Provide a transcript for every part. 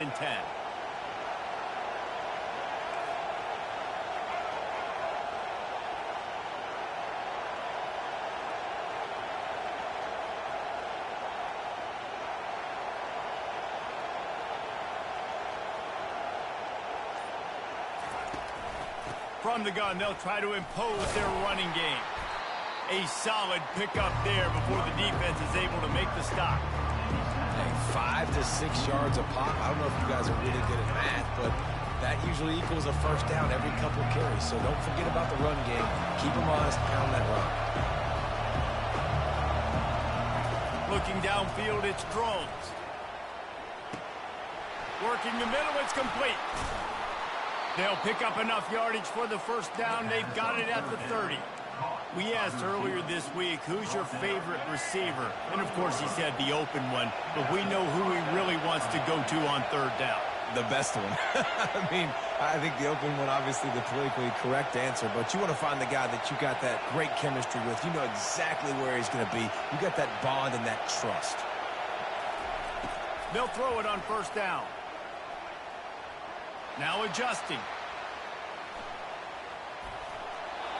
and 10. From the gun, they'll try to impose their running game. A solid pickup there before the defense is able to make the stop. Hey, 5 to 6 yards a pop. I don't know if you guys are really good at math, but that usually equals a first down every couple of carries. So don't forget about the run game. Keep them honest, pound that run. Looking downfield, it's Drones. Working the middle, it's complete. They'll pick up enough yardage for the first down. They've got it at the 30. We asked earlier this week, who's your favorite receiver? And, of course, he said the open one. But we know who he really wants to go to on third down. The best one. I mean, I think the open one, obviously the politically correct answer. But you want to find the guy that you got that great chemistry with. You know exactly where he's going to be. You got that bond and that trust. They'll throw it on first down. Now adjusting.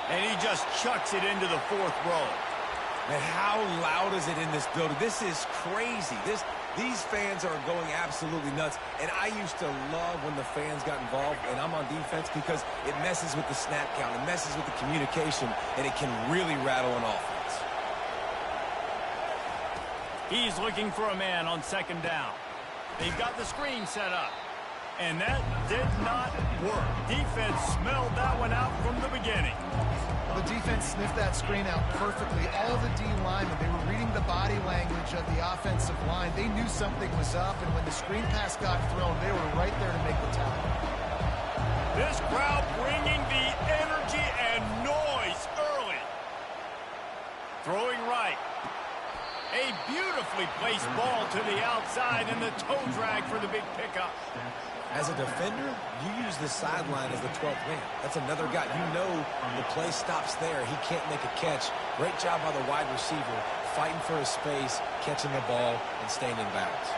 And he just chucks it into the fourth row. Man, how loud is it in this building? This is crazy. These fans are going absolutely nuts. And I used to love when the fans got involved, and I'm on defense, because it messes with the snap count. It messes with the communication, and it can really rattle an offense. He's looking for a man on second down. They've got the screen set up. And that did not work. Defense smelled that one out from the beginning. The defense sniffed that screen out perfectly. All the D linemen, they were reading the body language of the offensive line. They knew something was up, and when the screen pass got thrown, they were right there to make the tackle. This crowd bringing the energy and noise early. Throwing right. A beautifully placed ball to the outside, and the toe drag for the big pickup. As a defender, you use the sideline as the 12th man. That's another guy. You know the play stops there. He can't make a catch. Great job by the wide receiver, fighting for his space, catching the ball, and staying in bounds.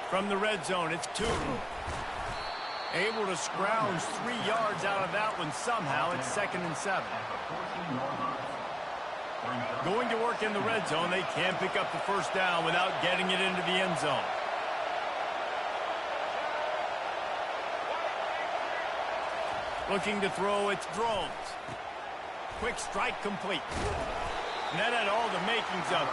From the red zone, it's 2. Able to scrounge 3 yards out of that one somehow. It's 2nd and 7. Going to work in the red zone. They can't pick up the first down without getting it into the end zone. Looking to throw, it's Drones. Quick strike complete. And that had all the makings of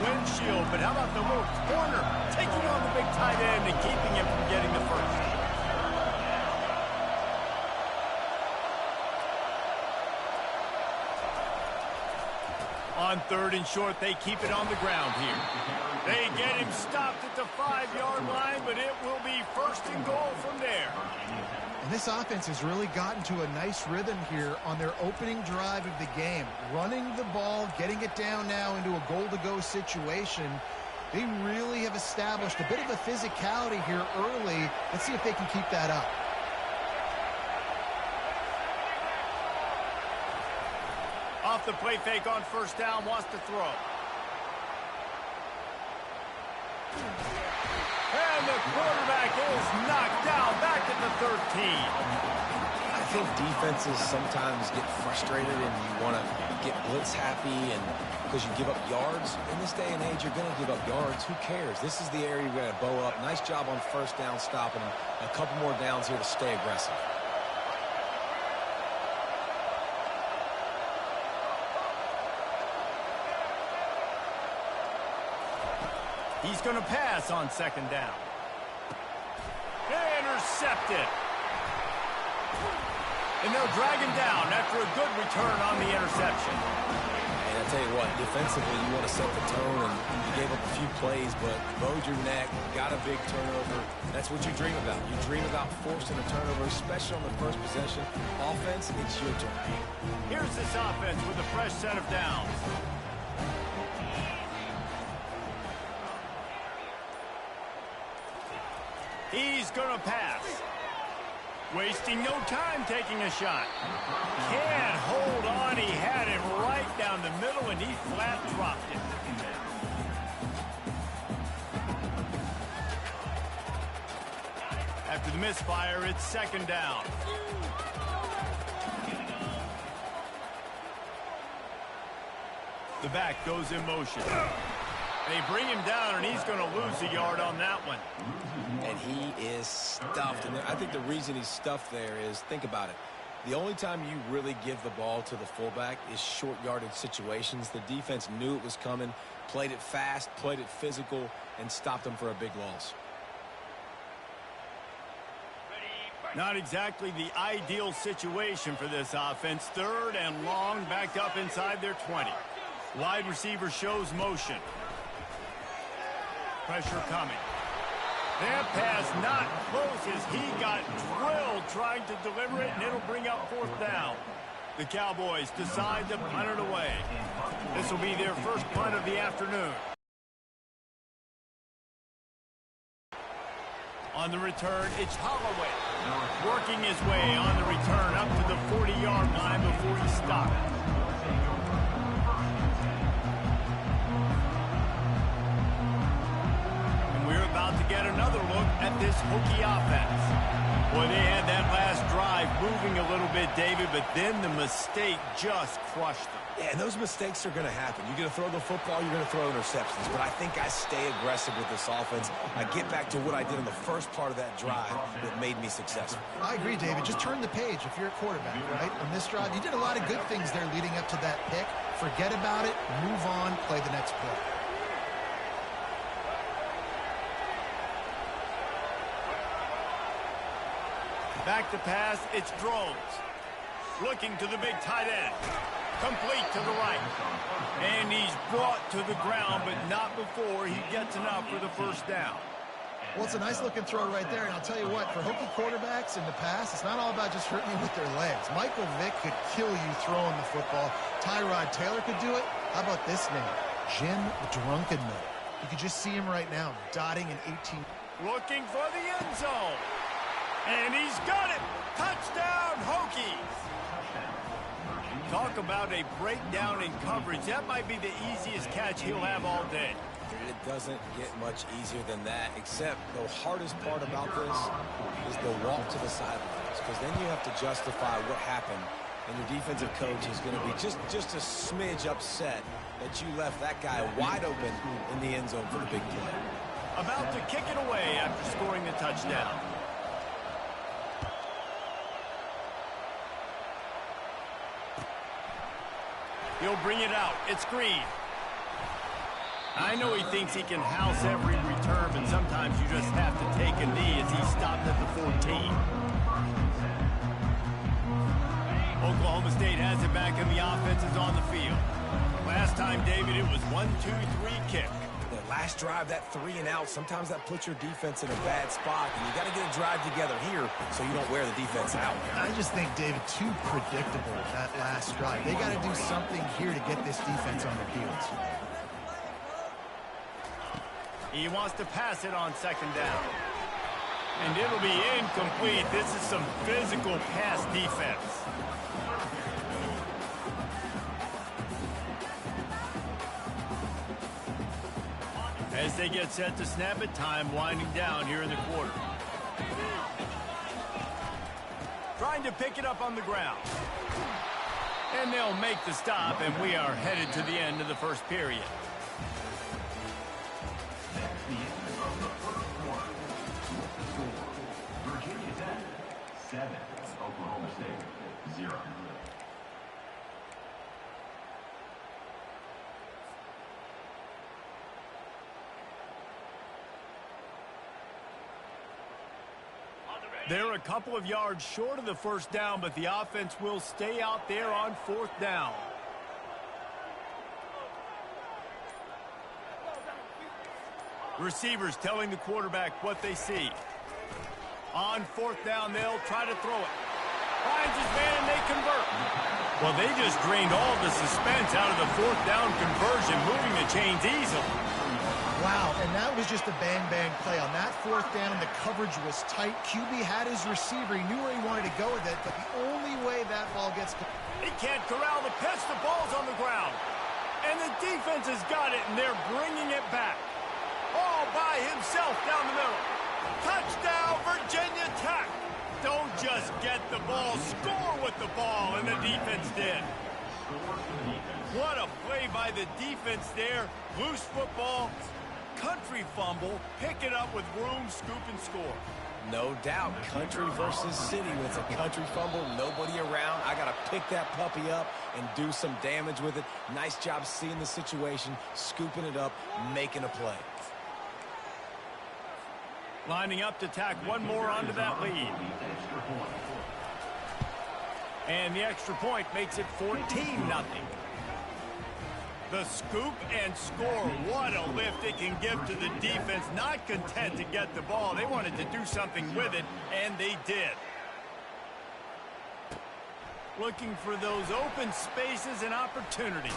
windshield. But how about the little corner taking on the big tight end and keeping him from getting the first? On 3rd and short, they keep it on the ground here. They get him stopped at the 5-yard line, but it will be 1st and goal from there. And this offense has really gotten to a nice rhythm here on their opening drive of the game. Running the ball, getting it down now into a goal-to-go situation. They really have established a bit of a physicality here early. Let's see if they can keep that up. Off the play fake on first down, wants to throw. And the quarterback is knocked down back at the 13. I think defenses sometimes get frustrated and you want to get blitz happy, and because you give up yards. In this day and age, you're going to give up yards. Who cares? This is the area you're going to bow up. Nice job on first down stopping them. A couple more downs here to stay aggressive. He's going to pass on 2nd down. Intercepted. And they'll drag him down after a good return on the interception. And I tell you what, defensively, you want to set the tone, and you gave up a few plays, but bowed your neck, got a big turnover. That's what you dream about. You dream about forcing a turnover, especially on the first possession. Offense, it's your turn. Here's this offense with a fresh set of downs. He's going to pass. Wasting no time taking a shot. Can't hold on. He had him right down the middle, and he flat dropped it. After the misfire, it's second down. The back goes in motion. They bring him down, and he's going to lose a yard on that one. And he is stuffed. And I think the reason he's stuffed there is, think about it. The only time you really give the ball to the fullback is short yardage situations. The defense knew it was coming, played it fast, played it physical, and stopped him for a big loss. Not exactly the ideal situation for this offense. Third and long, backed up inside their 20. Wide receiver shows motion. Pressure coming. That pass not close as he got drilled trying to deliver it, and it'll bring up fourth down. The Cowboys decide to punt it away. This will be their first punt of the afternoon. On the return, it's Holloway. Working his way on the return up to the 40-yard line before he stopped. About to get another look at this Hokie offense. Boy, they had that last drive moving a little bit, David, but then the mistake just crushed them. Yeah, and those mistakes are going to happen. You're going to throw the football, you're going to throw interceptions. But I think I stay aggressive with this offense. I get back to what I did in the first part of that drive that made me successful. I agree, David. Just turn the page if you're a quarterback, right? On this drive, you did a lot of good things there leading up to that pick. Forget about it, move on, play the next play. Back to pass, it's Drones. Looking to the big tight end. Complete to the right. And he's brought to the ground, but not before he gets enough for the first down. Well, it's a nice-looking throw right there, and I'll tell you what, for Hokie quarterbacks in the past, it's not all about just hurting you with their legs. Michael Vick could kill you throwing the football. Tyrod Taylor could do it. How about this name? Jim Drunkenmiller. You could just see him right now, dotting an 18. Looking for the end zone. And he's got it! Touchdown, Hokies! Talk about a breakdown in coverage. That might be the easiest catch he'll have all day. It doesn't get much easier than that, except the hardest part about this is the walk to the sidelines, because then you have to justify what happened, and your defensive coach is going to be just a smidge upset that you left that guy wide open in the end zone for the big play. About to kick it away after scoring the touchdown. He'll bring it out. It's Green. I know he thinks he can house every return, but sometimes you just have to take a knee as he stopped at the 14. Oklahoma State has it back, and the offense is on the field. Last time, David, it was 1-2-3 kick. The last drive, that 3 and out, sometimes that puts your defense in a bad spot, and you got to get a drive together here so you don't wear the defense out. I just think, David, too predictable that last drive. They got to do something here to get this defense on their heels. He wants to pass it on second down. And it'll be incomplete. This is some physical pass defense. As they get set to snap it, time winding down here in the quarter. Trying to pick it up on the ground. And they'll make the stop, and we are headed to the end of the first period. Virginia Tech, 7. Oklahoma State, 0. They're a couple of yards short of the first down, but the offense will stay out there on fourth down. Receivers telling the quarterback what they see. On fourth down, they'll try to throw it. Finds his man, and they convert. Well, they just drained all the suspense out of the fourth down conversion, moving the chains easily. Wow, and that was just a bang-bang play. On that fourth down, the coverage was tight. QB had his receiver. He knew where he wanted to go with it, but the only way that ball gets... He can't corral the pitch. The ball's on the ground. And the defense has got it, and they're bringing it back. All by himself down the middle. Touchdown, Virginia Tech. Don't just get the ball, score with the ball, and the defense did. What a play by the defense there. Loose football, country fumble, pick it up with room, scoop, and score. No doubt, country versus city. When it's a country fumble, nobody around. I got to pick that puppy up and do some damage with it. Nice job seeing the situation, scooping it up, making a play. Lining up to tack one more onto that lead. And the extra point makes it 14-0. The scoop and score. What a lift it can give to the defense. Not content to get the ball. They wanted to do something with it, and they did. Looking for those open spaces and opportunities.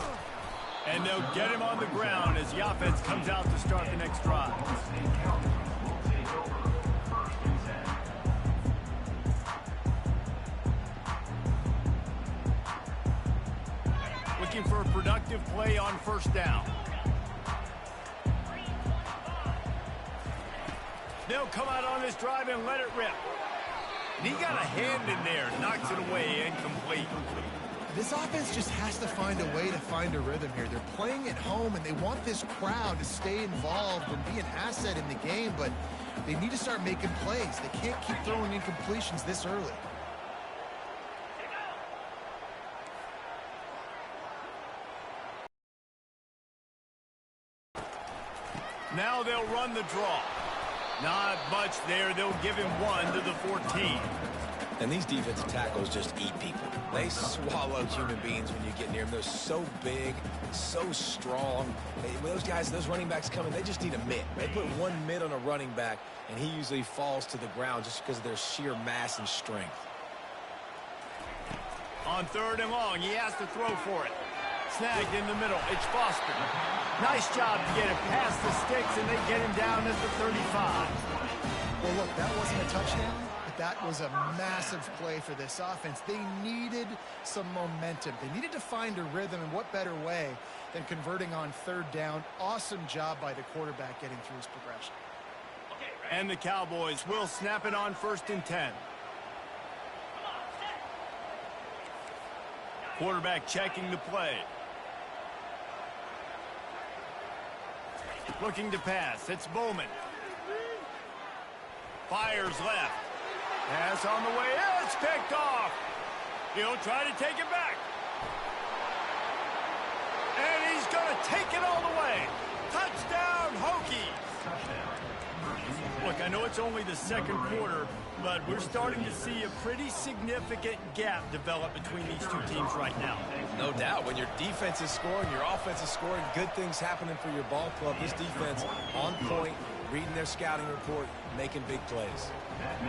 And they'll get him on the ground as the offense comes out to start the next drive. Looking for a productive play on first down. They'll come out on this drive and let it rip. And he got a hand in there, knocks it away, incomplete. This offense just has to find a way to find a rhythm here. They're playing at home, and they want this crowd to stay involved and be an asset in the game, but they need to start making plays. They can't keep throwing incompletions this early. Now they'll run the draw. Not much there. They'll give him one to the 14. And these defensive tackles just eat people. They swallow human beings when you get near them. They're so big, so strong. When those guys, those running backs come in, they just need a mitt. They put one mitt on a running back, and he usually falls to the ground just because of their sheer mass and strength. On third and long, he has to throw for it. Snagged in the middle. It's Foster. Nice job to get it past the sticks, and they get him down at the 35. Well, look, that wasn't a touchdown, but that was a massive play for this offense. They needed some momentum. They needed to find a rhythm, and what better way than converting on third down. Awesome job by the quarterback getting through his progression. And the Cowboys will snap it on 1st and 10. Quarterback checking the play. Looking to pass. It's Bowman. Fires left. Pass on the way. It's picked off. He'll try to take it back. And he's going to take it all the way. Touchdown, Hokies. Look, I know it's only the second quarter, but we're starting to see a pretty significant gap develop between these two teams right now. No doubt. When your defense is scoring, your offense is scoring, good things happening for your ball club. This defense on point, reading their scouting report, making big plays.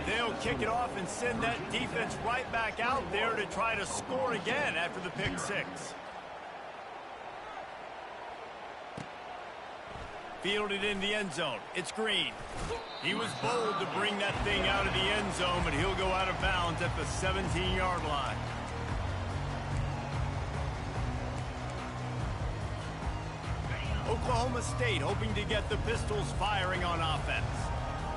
They'll kick it off and send that defense right back out there to try to score again after the pick six. Fielded in the end zone. It's Green. He was bold to bring that thing out of the end zone, but he'll go out of bounds at the 17-yard line. Oklahoma State hoping to get the Pistols firing on offense.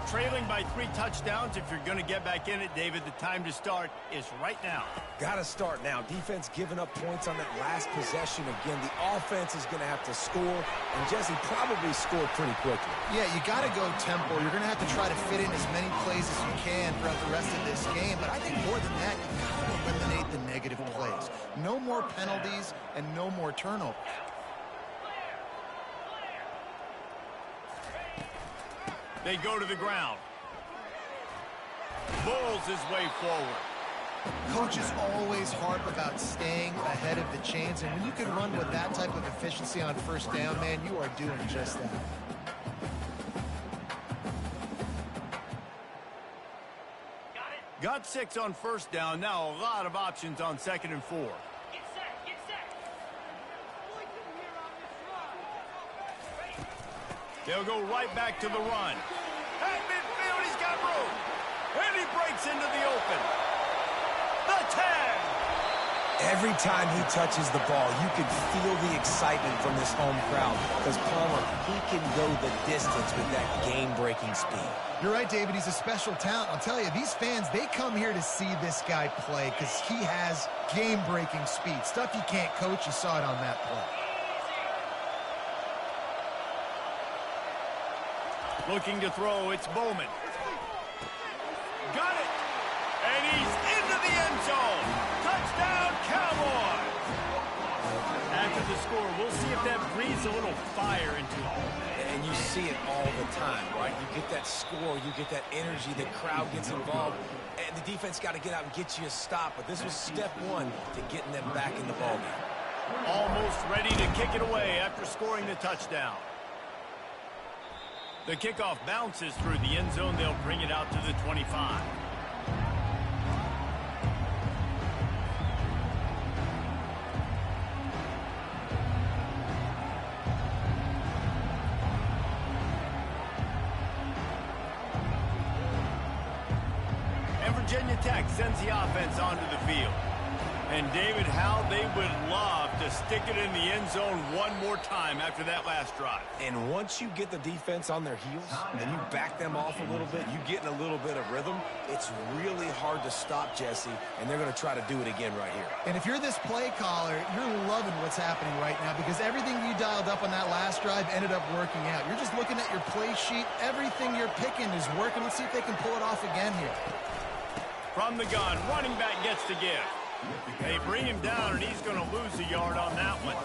Trailing by 3 touchdowns. If you're going to get back in it, David, the time to start is right now. Got to start now. Defense giving up points on that last possession. Again, the offense is going to have to score, and Jesse probably scored pretty quickly. Yeah, you got to go tempo. You're going to have to try to fit in as many plays as you can throughout the rest of this game, but I think more than that, you got to eliminate the negative plays. No more penalties and no more turnovers. They go to the ground. Bowls his way forward. Coaches always harp about staying ahead of the chains, and when you can run with that type of efficiency on first down, man, you are doing just that. Got 6 on first down. Now a lot of options on 2nd and 4. They'll go right back to the run. At midfield, he's got room. And he breaks into the open. The 10. Every time he touches the ball, you can feel the excitement from this home crowd because Palmer, he can go the distance with that game-breaking speed. You're right, David. He's a special talent. I'll tell you, these fans, they come here to see this guy play because he has game-breaking speed. Stuff you can't coach. You saw it on that play. Looking to throw, it's Bowman. Got it! And he's into the end zone. Touchdown, Cowboys! After the score, we'll see if that breathes a little fire into him. And you see it all the time, right? You get that score, you get that energy, the crowd gets involved, and the defense got to get out and get you a stop. But this was step one to getting them back in the ballgame. Almost ready to kick it away after scoring the touchdown. The kickoff bounces through the end zone. They'll bring it out to the 25. And Virginia Tech sends the offense onto the field. And, David, how they would love to stick it in the end zone one more time after that last drive. And once you get the defense on their heels and you back them off a little bit, you get in a little bit of rhythm, it's really hard to stop, Jesse, and they're going to try to do it again right here. And if you're this play caller, you're loving what's happening right now because everything you dialed up on that last drive ended up working out. You're just looking at your play sheet. Everything you're picking is working. Let's see if they can pull it off again here. From the gun, running back gets the give. They bring him down, and he's going to lose a yard on that one.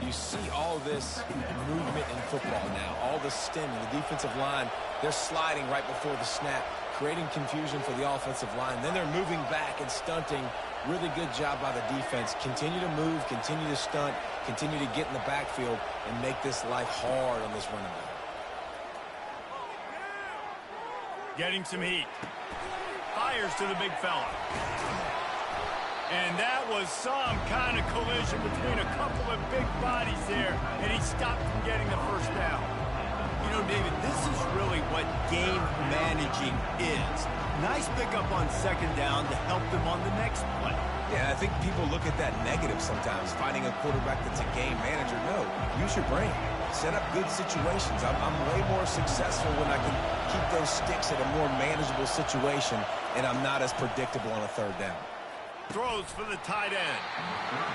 You see all this movement in football now, all the stemming, the defensive line, they're sliding right before the snap, creating confusion for the offensive line. Then they're moving back and stunting. Really good job by the defense. Continue to move, continue to stunt, continue to get in the backfield and make this life hard on this running back. Getting some heat. Fires to the big fella. And that was some kind of collision between a couple of big bodies there, and he stopped from getting the first down. You know, David, this is really what game managing is. Nice pickup on second down to help them on the next play. Yeah, I think people look at that negative sometimes, finding a quarterback that's a game manager. No, use your brain. Set up good situations. I'm way more successful when I can keep those sticks at a more manageable situation, and I'm not as predictable on a third down. Throws for the tight end.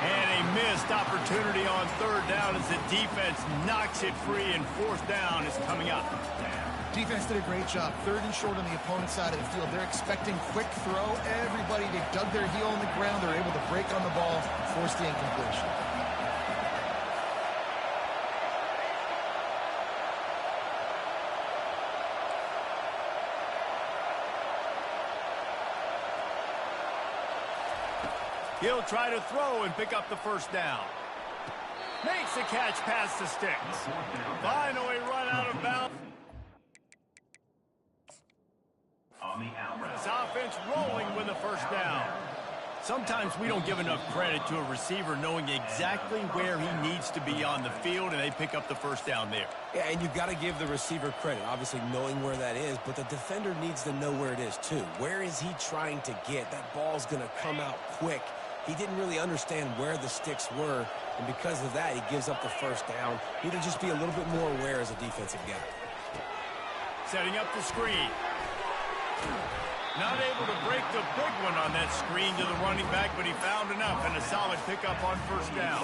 And a missed opportunity on third down as the defense knocks it free, and fourth down is coming up. Defense did a great job. Third and short on the opponent's side of the field. They're expecting quick throw. Everybody, they dug their heel on the ground. They're able to break on the ball, force the incompletion. He'll try to throw and pick up the first down. Makes the catch past the sticks. Finally run out of bounds. This offense rolling with a first down. Sometimes we don't give enough credit to a receiver knowing exactly where he needs to be on the field, and they pick up the first down there. Yeah, and you've got to give the receiver credit, obviously knowing where that is, but the defender needs to know where it is too. Where is he trying to get? That ball's going to come out quick. He didn't really understand where the sticks were, and because of that, he gives up the first down. He need to just be a little bit more aware as a defensive guy. Setting up the screen. Not able to break the big one on that screen to the running back, but he found enough and a solid pickup on first down.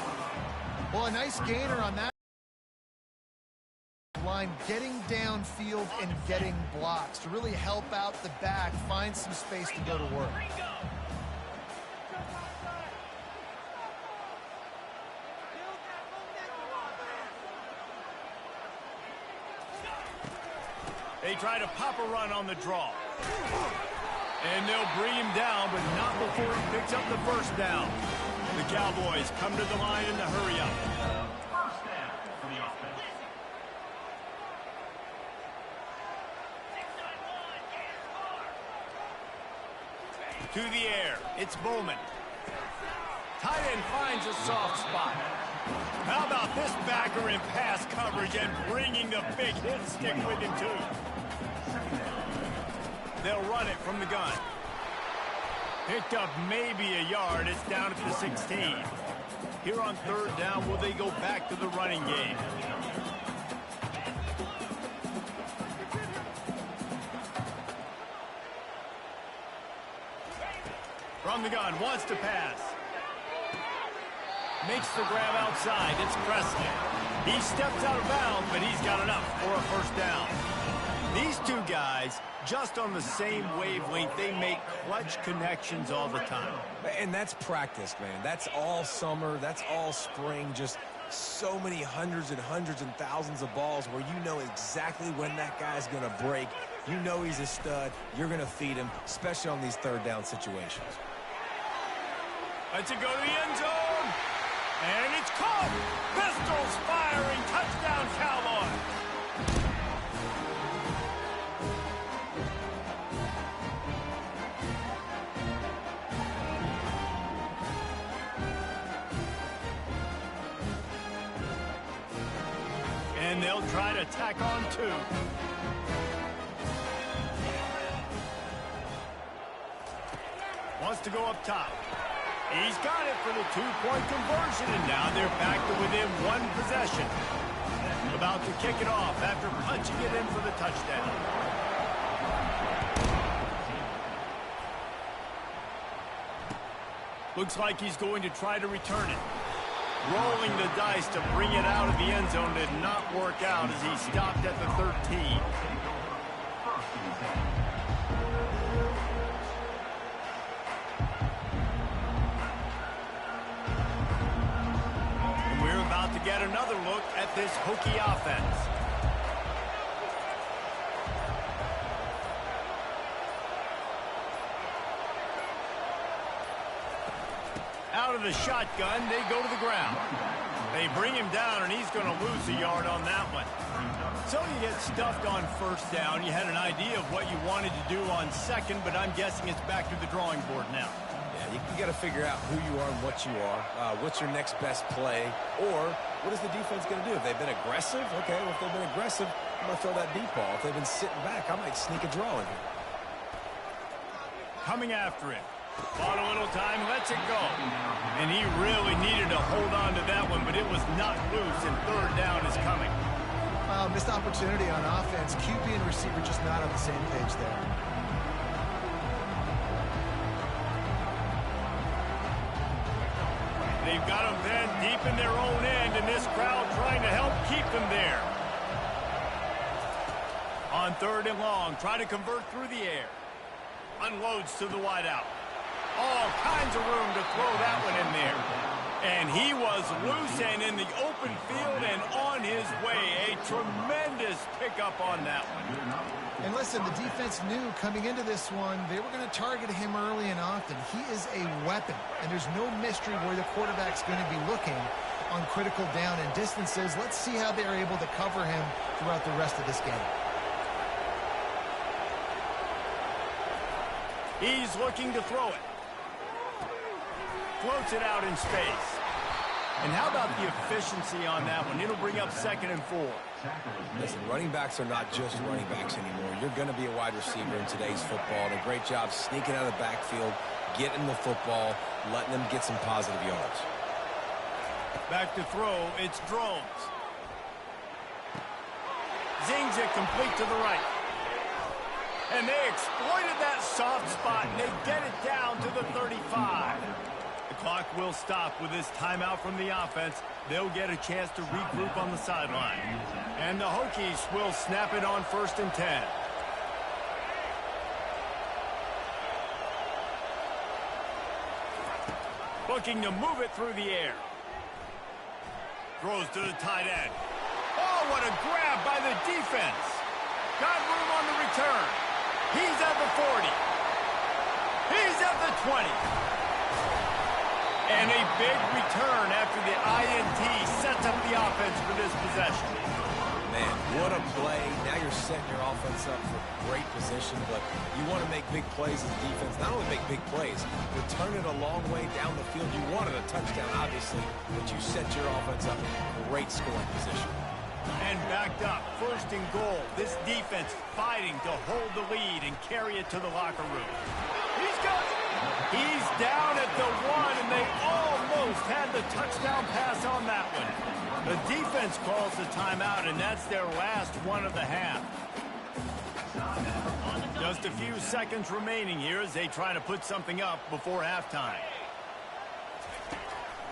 Well, a nice gainer on that line, getting downfield and getting blocks to really help out the back, find some space to go to work. They try to pop a run on the draw. And they'll bring him down, but not before he picks up the first down. The Cowboys come to the line in the hurry-up. First down for the offense. To the air, it's Bowman. Tight end finds a soft spot. How about this backer in pass coverage and bringing the big hit stick with him, too. They'll run it from the gun. Picked up maybe a yard. It's down at the 16. Here on third down, will they go back to the running game? From the gun, wants to pass. Makes the grab outside. It's Preston. He steps out of bounds, but he's got enough for a first down. These two guys, just on the same wavelength, they make clutch connections all the time. And that's practice, man. That's all summer. That's all spring. Just so many hundreds and thousands of balls where you know exactly when that guy's going to break. You know he's a stud. You're going to feed him, especially on these third down situations. Let's it go to the end zone. And it's caught. Pistols firing. Touchdown, Cowboys. And they'll try to tack on two. Wants to go up top. He's got it for the two-point conversion, and now they're back to within one possession. About to kick it off after punching it in for the touchdown. Looks like he's going to try to return it. Rolling the dice to bring it out of the end zone did not work out as he stopped at the 13. And we're about to get another look at this Hokie offense. Out of the shotgun, they go to the ground. They bring him down, and he's going to lose a yard on that one. So you get stuffed on first down. You had an idea of what you wanted to do on second, but I'm guessing it's back to the drawing board now. Yeah, you got to figure out who you are and what you are. What's your next best play? Or what is the defense going to do? If they've been aggressive, okay, well, if they've been aggressive, I'm going to throw that deep ball. If they've been sitting back, I might sneak a draw in here. Coming after him. On a little time, lets it go. And he really needed to hold on to that one, but it was not loose, and third down is coming. Missed opportunity on offense. QB and receiver just not on the same page there. They've got them then deep in their own end, and this crowd trying to help keep them there. On third and long, try to convert through the air. Unloads to the wideout. All kinds of room to throw that one in there. And he was loose and in the open field and on his way. A tremendous pickup on that one. And listen, the defense knew coming into this one, they were going to target him early and often. He is a weapon, and there's no mystery where the quarterback's going to be looking on critical down and distances. Let's see how they're able to cover him throughout the rest of this game. He's looking to throw it. Floats it out in space. And how about the efficiency on that one? It'll bring up 2nd and 4. Listen, running backs are not just running backs anymore. You're going to be a wide receiver in today's football. And a great job sneaking out of the backfield, getting the football, letting them get some positive yards. Back to throw, it's Drones. Zings it complete to the right. And they exploited that soft spot, and they get it down to the 35. The clock will stop with this timeout from the offense. They'll get a chance to regroup on the sideline. And the Hokies will snap it on 1st and 10. Looking to move it through the air. Throws to the tight end. Oh, what a grab by the defense. Got room on the return. He's at the 40. He's at the 20. And a big return after the INT sets up the offense for this possession. Man, what a play. Now you're setting your offense up for great position, but you want to make big plays as a defense. Not only make big plays, return it a long way down the field. You wanted a touchdown, obviously, but you set your offense up in great scoring position. And backed up, 1st and goal. This defense fighting to hold the lead and carry it to the locker room. He's got it. He's down at the 1, and they almost had the touchdown pass on that one. The defense calls the timeout, and that's their last one of the half. Just a few seconds remaining here as they try to put something up before halftime.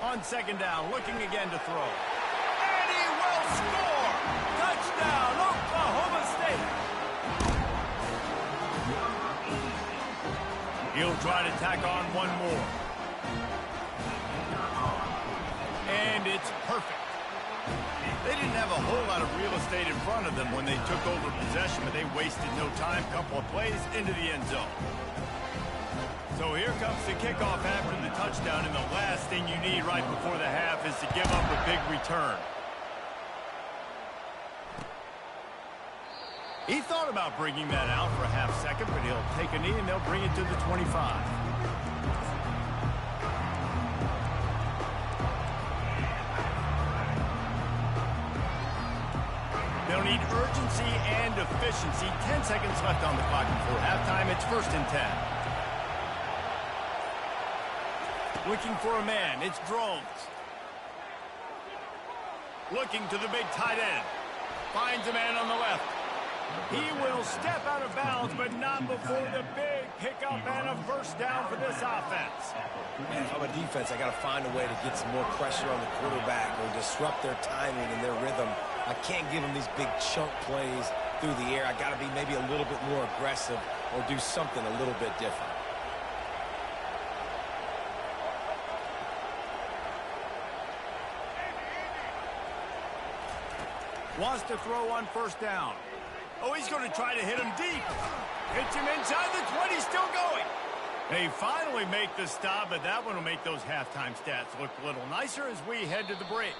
On second down, looking again to throw. And he will score! Touchdown, Oklahoma State! He'll try to tack on one more. And it's perfect. They didn't have a whole lot of real estate in front of them when they took over possession, but they wasted no time. Couple of plays into the end zone. So here comes the kickoff after the touchdown, and the last thing you need right before the half is to give up a big return. He thought about bringing that out for a half second, but he'll take a knee and they'll bring it to the 25. They'll need urgency and efficiency. 10 seconds left on the clock before halftime. It's 1st and 10. Looking for a man. It's Drones. Looking to the big tight end. Finds a man on the left. He will step out of bounds, but not before the big pickup and a first down for this offense. Man, if I'm a defense, I got to find a way to get some more pressure on the quarterback or disrupt their timing and their rhythm. I can't give them these big chunk plays through the air. I got to be maybe a little bit more aggressive or do something a little bit different. Wants to throw on first down. Oh, he's going to try to hit him deep. Hits him inside the 20, still going. They finally make the stop, but that one will make those halftime stats look a little nicer as we head to the break.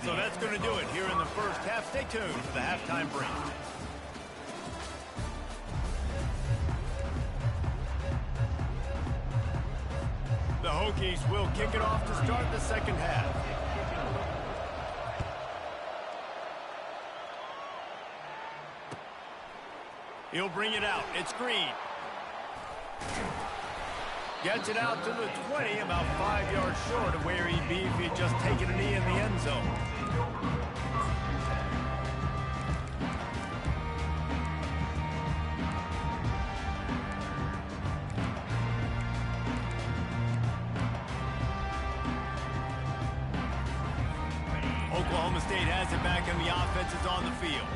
So that's going to do it here in the first half. Stay tuned for the halftime break. The Hokies will kick it off to start the second half. He'll bring it out. It's Green. Gets it out to the 20, about 5 yards short of where he'd be if he'd just taken a knee in the end zone. Oklahoma State has it back, and the offense is on the field.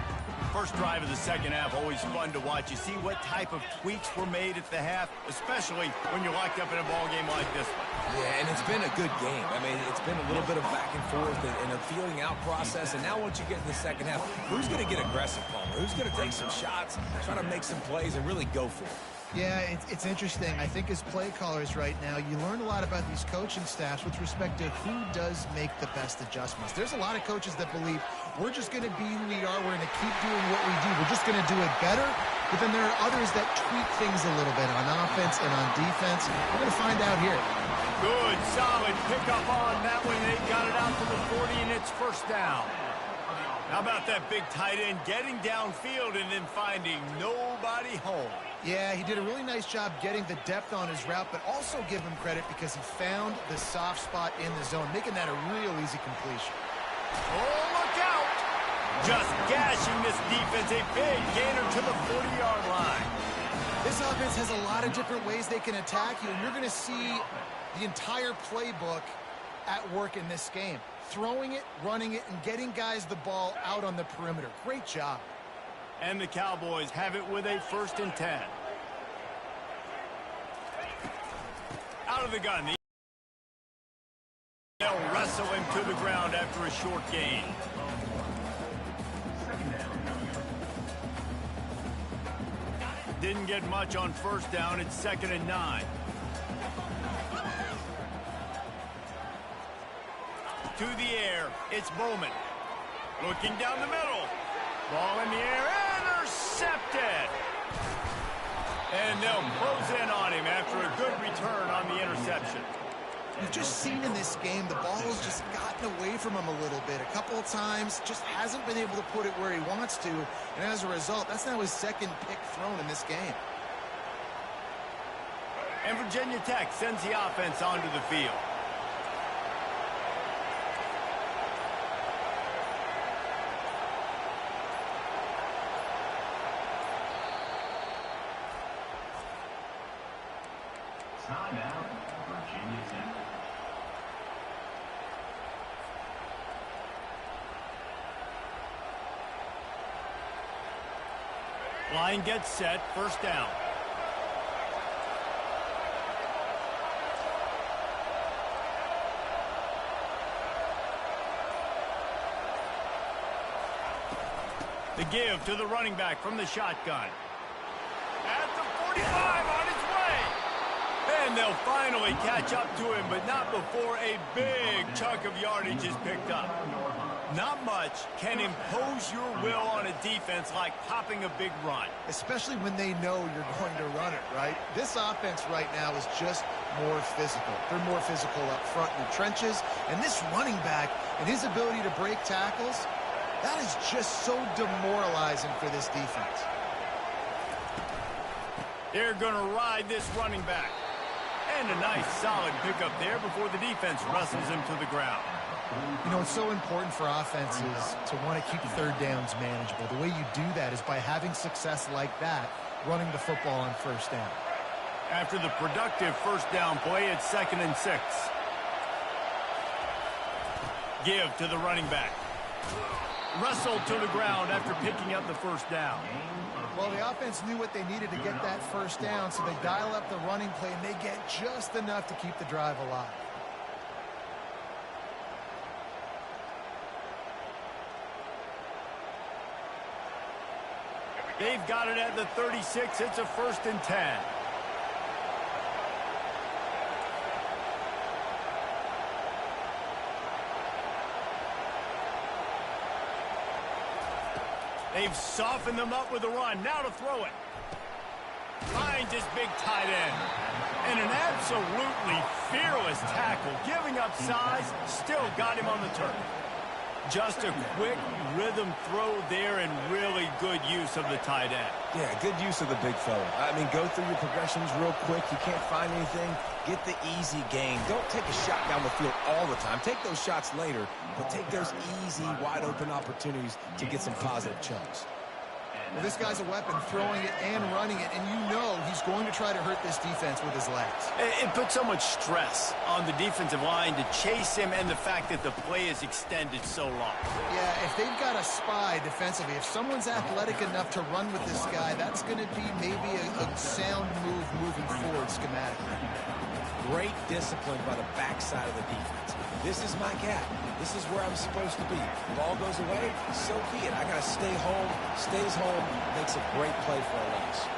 First drive of the second half, always fun to watch. You see what type of tweaks were made at the half, especially when you're locked up in a ball game like this one. Yeah, and it's been a good game. I mean, it's been a little bit of back and forth and a feeling out process. And now once you get in the second half, who's going to get aggressive, Palmer? Who's going to take some shots, try to make some plays, and really go for it? Yeah, it's interesting. I think as play callers right now, you learn a lot about these coaching staffs with respect to who does make the best adjustments. There's a lot of coaches that believe we're just going to be who we are. We're going to keep doing what we do. We're just going to do it better. But then there are others that tweak things a little bit on offense and on defense. We're going to find out here. Good, solid pickup on that one. They got it out to the 40, and it's first down. How about that big tight end getting downfield and then finding nobody home? Yeah, he did a really nice job getting the depth on his route, but also give him credit because he found the soft spot in the zone, making that a real easy completion. Oh, look out! Just gashing this defense, a big gainer to the 40-yard line. This offense has a lot of different ways they can attack you, and you're going to see the entire playbook at work in this game. Throwing it, running it, and getting guys the ball out on the perimeter. Great job. And the Cowboys have it with a 1st and 10. Out of the gun. They'll wrestle him to the ground after a short gain. Didn't get much on first down. It's 2nd and 9. To the air. It's Bowman. Looking down the middle. Ball in the air. Intercepted. And they'll close in on him after a good return on the interception. We've just seen in this game the ball has just gotten away from him a little bit. A couple of times, just hasn't been able to put it where he wants to. And as a result, that's now his 2nd pick thrown in this game. And Virginia Tech sends the offense onto the field. Timeout, Virginia Tech. Line gets set, first down. The give to the running back from the shotgun. At the 45, on his way. And they'll finally catch up to him, but not before a big chunk of yardage is picked up. Not much can impose your will on a defense like popping a big run. Especially when they know you're going to run it, right? This offense right now is just more physical. They're more physical up front in the trenches. And this running back and his ability to break tackles, that is just so demoralizing for this defense. They're going to ride this running back. And a nice solid pickup there before the defense wrestles him to the ground. You know, it's so important for offenses to want to keep third downs manageable. The way you do that is by having success like that, running the football on first down. After the productive first down play, it's 2nd and 6. Give to the running back. Wrestled to the ground after picking up the first down. Well, the offense knew what they needed to get that first down, so they dial up the running play, and they get just enough to keep the drive alive. They've got it at the 36. It's a 1st and 10. They've softened them up with a run. Now to throw it. Finds his big tight end. And an absolutely fearless tackle. Giving up size, still got him on the turf. Just a quick rhythm throw there and really good use of the tight end. Yeah, good use of the big fella. I mean, go through your progressions real quick. You can't find anything. Get the easy gain. Don't take a shot down the field all the time. Take those shots later, but take those easy, wide-open opportunities to get some positive chunks. Well, this guy's a weapon, throwing it and running it, and you know he's going to try to hurt this defense with his legs. It puts so much stress on the defensive line to chase him and the fact that the play is extended so long. Yeah, if they've got a spy defensively, if someone's athletic enough to run with this guy, that's going to be maybe a sound move moving forward schematically. Great discipline by the backside of the defense. This is my gap. This is where I'm supposed to be. Ball goes away, so be it. I got to stay home. Stays home, makes a great play for a loss.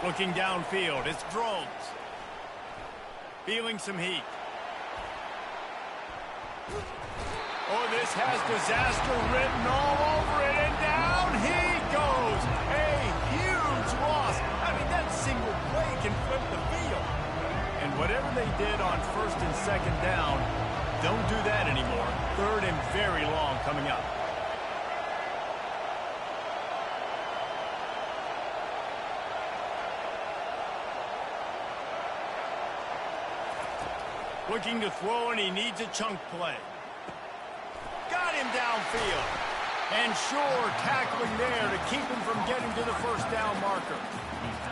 Looking downfield, it's Drones. Feeling some heat. Oh, this has disaster written all over it, and down he goes. A huge loss. I mean, that single play can flip the field. And whatever they did on 1st and 2nd down, don't do that anymore. 3rd and very long coming up. Looking to throw, and he needs a chunk play. Got him downfield. And sure, tackling there to keep him from getting to the first down marker.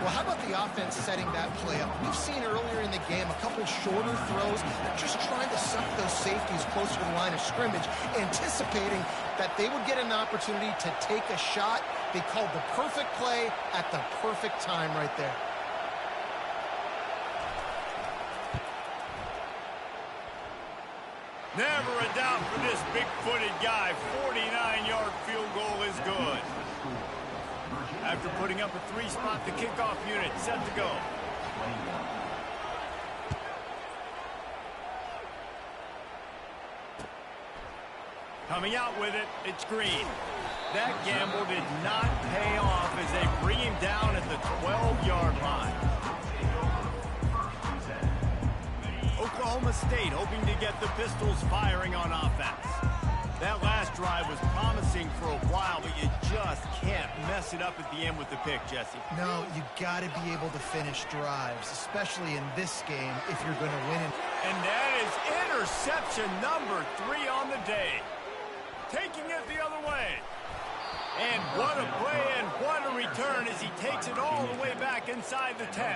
Well, how about the offense setting that play up? We've seen earlier in the game a couple shorter throws, just trying to suck those safeties closer to the line of scrimmage, anticipating that they would get an opportunity to take a shot. They called the perfect play at the perfect time right there. Never a doubt for this big-footed guy. 49-yard field goal is good. After putting up a 3-spot, the kickoff unit set to go. Coming out with it, it's Green. That gamble did not pay off as they bring him down at the 12-yard line. State hoping to get the Pistols firing on offense. That last drive was promising for a while, but you just can't mess it up at the end with the pick, Jesse. No, you got to be able to finish drives, especially in this game if you're going to win it. And that is interception number 3 on the day. Taking it the other way. And what a play and what a return as he takes it all the way back inside the 10.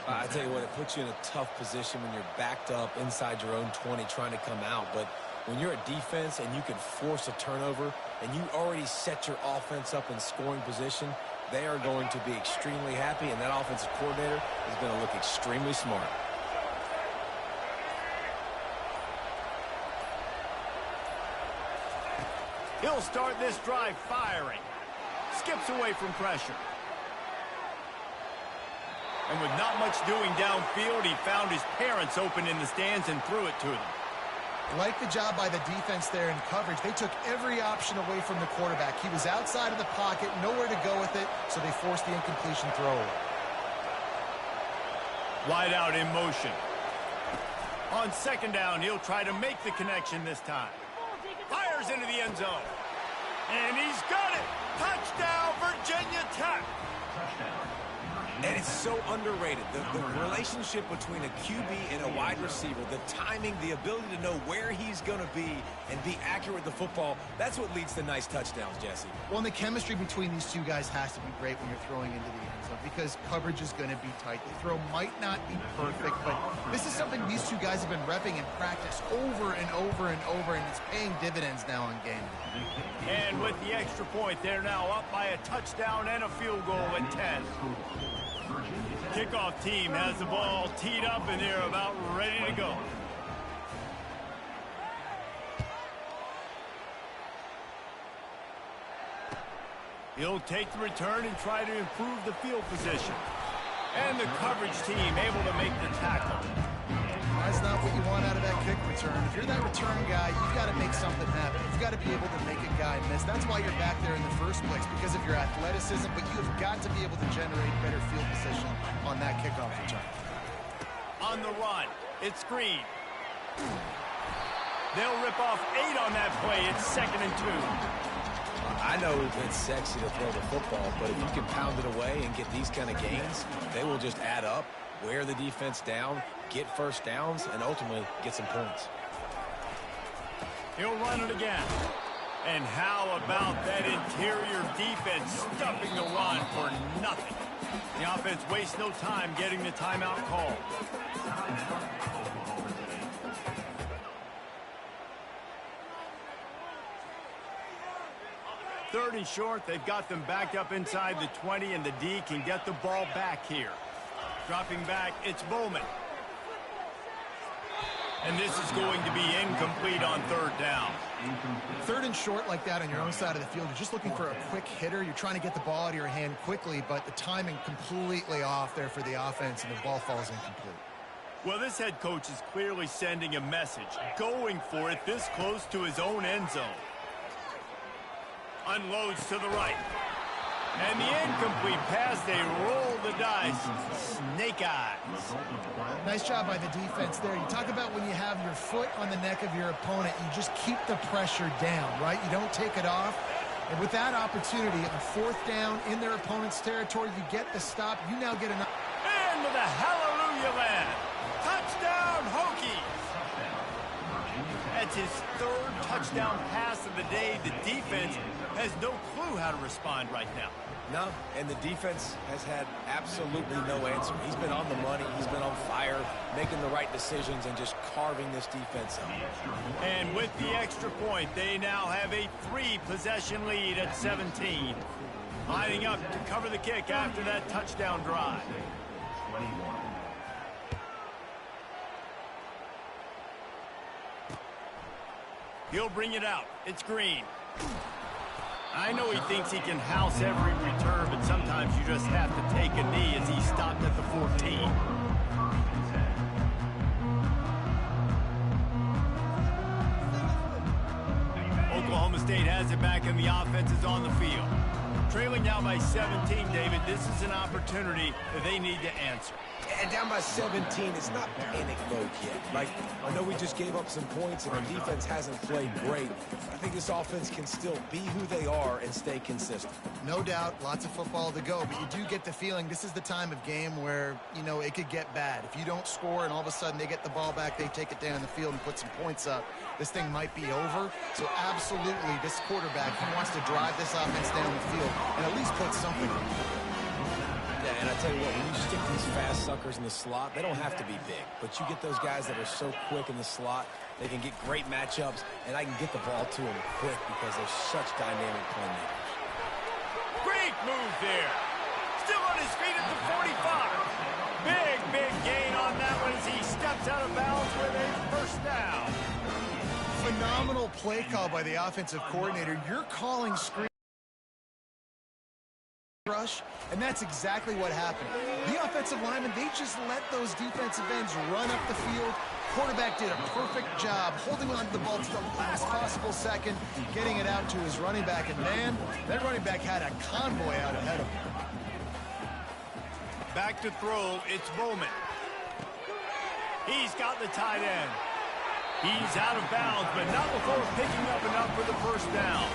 I tell you what, it puts you in a tough position when you're backed up inside your own 20 trying to come out. But when you're a defense and you can force a turnover and you already set your offense up in scoring position, they are going to be extremely happy, and that offensive coordinator is going to look extremely smart. He'll start this drive firing. Skips away from pressure. And with not much doing downfield, he found his parents open in the stands and threw it to them. Like the job by the defense there in coverage. They took every option away from the quarterback. He was outside of the pocket, nowhere to go with it, so they forced the incompletion throw away. Wide out in motion. On second down, he'll try to make the connection this time. Fires into the end zone. And he's got it. Touchdown, Virginia Tech. And it's so underrated. The relationship between a QB and a wide receiver, the timing, the ability to know where he's going to be and be accurate with the football, that's what leads to nice touchdowns, Jesse. Well, and the chemistry between these two guys has to be great when you're throwing into the end zone because coverage is going to be tight. The throw might not be perfect, but this is something these two guys have been repping in practice over and over and over, and it's paying dividends now on game day. And with the extra point, they're now up by a touchdown and a field goal at 10. Kickoff team has the ball teed up, and they're about ready to go. He'll take the return and try to improve the field position. And the coverage team able to make the tackle. That's not what you want out of that kick return. If you're that return guy, you've got to make something happen. You've got to be able to make a guy miss. That's why you're back there in the first place, because of your athleticism, but you've got to be able to generate better field position on that kickoff return. On the run, it's Green. They'll rip off 8 on that play. It's 2nd and 2. I know it's sexy to throw the football, but if you can pound it away and get these kind of gains, they will just add up, wear the defense down, get first downs, and ultimately get some points. He'll run it again. And how about that interior defense stuffing the run for nothing? The offense wastes no time getting the timeout called. Third and short, they've got them backed up inside the 20, and the D can get the ball back here. Dropping back, it's Bowman. And this is going to be incomplete on 3rd down. 3rd and short like that on your own side of the field, you're just looking for a quick hitter. You're trying to get the ball out of your hand quickly, but the timing completely off there for the offense, and the ball falls incomplete. Well, this head coach is clearly sending a message, going for it this close to his own end zone. Unloads to the right. And the incomplete pass, they roll the dice. Snake eyes. Nice job by the defense there. You talk about when you have your foot on the neck of your opponent, you just keep the pressure down, right? You don't take it off. And with that opportunity on 4th down in their opponent's territory, you get the stop. You now get an... Into the hallelujah land. Touchdown, Hokies. That's his 3rd touchdown pass of the day. The defense has no clue how to respond right now. No, and the defense has had absolutely no answer. He's been on the money. He's been on fire, making the right decisions and just carving this defense up. And with the extra point, they now have a 3-possession lead at 17. Lining up to cover the kick after that touchdown drive. He'll bring it out. It's Green. I know he thinks he can house every return, but sometimes you just have to take a knee as he stopped at the 14. Oklahoma State has it back, and the offense is on the field. Trailing now by 17, David, this is an opportunity that they need to answer. And down by 17, it's not panic mode yet. Like, I know we just gave up some points and our defense hasn't played great. I think this offense can still be who they are and stay consistent. No doubt, lots of football to go, but you do get the feeling this is the time of game where, you know, it could get bad. If you don't score and all of a sudden they get the ball back, they take it down the field and put some points up, this thing might be over. So absolutely, this quarterback, he wants to drive this offense down the field and at least put something on it. Yeah, and I tell you what, when you stick these fast suckers in the slot, they don't have to be big. But you get those guys that are so quick in the slot, they can get great matchups, and I can get the ball to them quick because they're such dynamic playmakers. Great move there. Still on his feet at the 45. Big gain on that one as he steps out of bounds with a first down. Phenomenal play call by the offensive coordinator. You're calling screen rush, and that's exactly what happened. The offensive linemen, they just let those defensive ends run up the field. Quarterback did a perfect job holding on to the ball to the last possible second, getting it out to his running back, and man, that running back had a convoy out ahead of him. Back to throw, it's Bowman. He's got the tight end. He's out of bounds, but not before picking up enough for the first down.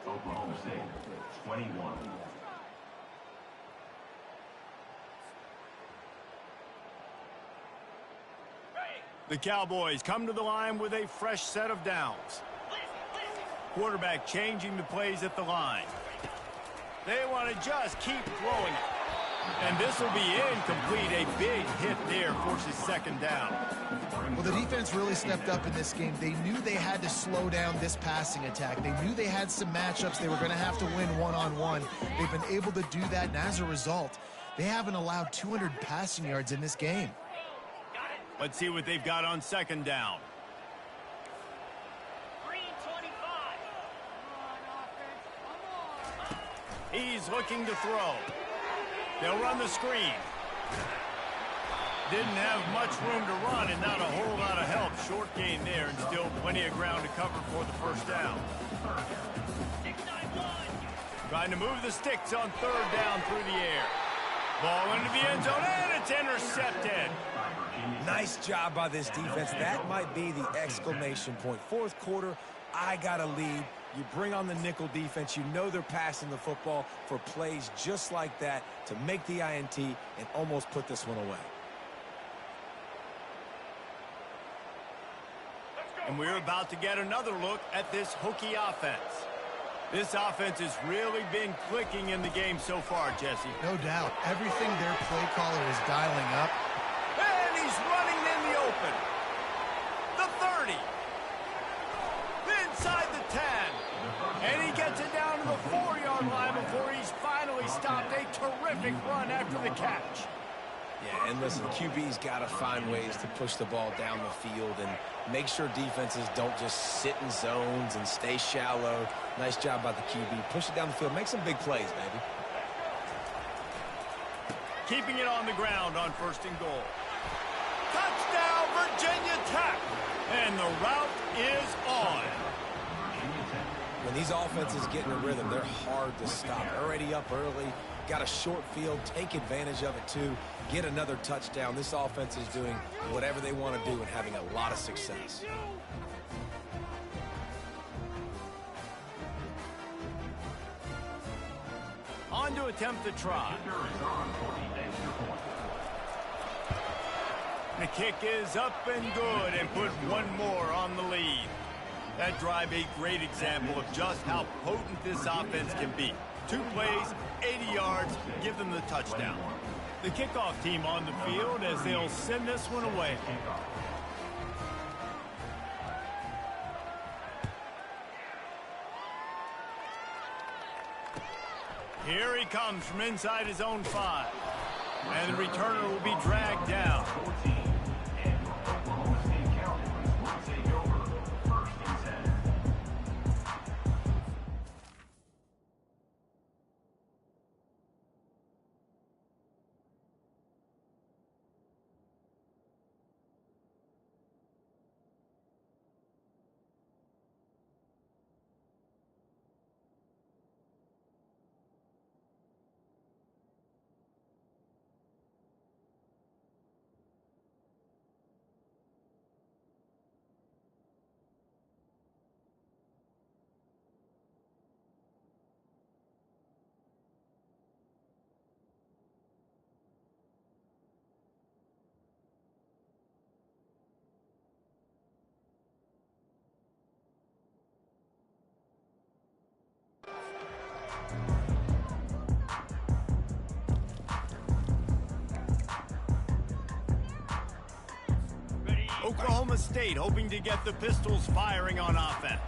Oklahoma State, 21. The Cowboys come to the line with a fresh set of downs. Quarterback changing the plays at the line. They want to just keep throwing it. And this will be incomplete. A big hit there forces second down. Well, the defense really stepped up in this game. They knew they had to slow down this passing attack. They knew they had some matchups they were going to have to win one-on-one. They've been able to do that, and as a result, they haven't allowed 200 passing yards in this game. Let's see what they've got on second down. He's looking to throw. They'll run the screen. Didn't have much room to run and not a whole lot of help. Short gain there and still plenty of ground to cover for the first down. Trying to move the sticks on third down through the air. Ball into the end zone and it's intercepted. Nice job by this defense. That might be the exclamation point. Fourth quarter, I got a lead. You bring on the nickel defense. You know they're passing the football for plays just like that to make the INT and almost put this one away. And we're about to get another look at this hooky offense. This offense has really been clicking in the game so far, Jesse. No doubt. Everything their play caller is dialing up. And he's running in the open. The 30. Inside the 10. And he gets it down to the 4-yard line before he's finally stopped. A terrific run after the catch. Yeah, and listen, QB's got to find ways to push the ball down the field and make sure defenses don't just sit in zones and stay shallow. Nice job by the QB. Push it down the field. Make some big plays, baby. Keeping it on the ground on first and goal. Touchdown, Virginia Tech. And the route is on. When these offenses get in a rhythm, they're hard to stop. Already up early, got a short field, take advantage of it too, get another touchdown. This offense is doing whatever they want to do and having a lot of success. On to attempt the try. The kick is up and good and put one more on the lead. That drive a great example of just how potent this offense can be. 2 plays, 80 yards, give them the touchdown. The kickoff team on the field as they'll send this one away. Here he comes from inside his own 5. And the returner will be dragged down. Oklahoma State hoping to get the Pistols firing on offense.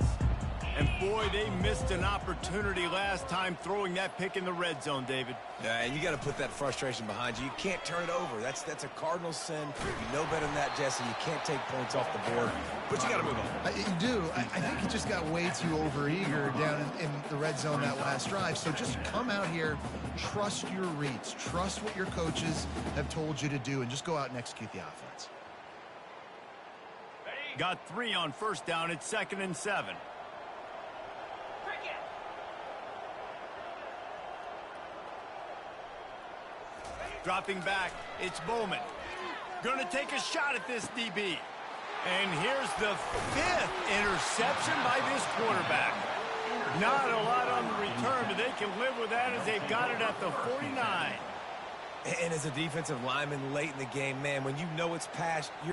And boy, they missed an opportunity last time throwing that pick in the red zone, David. Yeah, and you got to put that frustration behind you. You can't turn it over. That's a cardinal sin. You know better than that, Jesse. You can't take points off the board, but you got to move on. You do. I think he just got way too overeager down in the red zone that last drive. So just come out here, trust your reads, trust what your coaches have told you to do, and just go out and execute the offense. Got 3 on first down. It's 2nd and 7. Dropping back, it's Bowman. Gonna take a shot at this DB. And here's the 5th interception by this quarterback. Not a lot on the return, but they can live with that as they've got it at the 49. And as a defensive lineman late in the game, man, when you know it's past, you're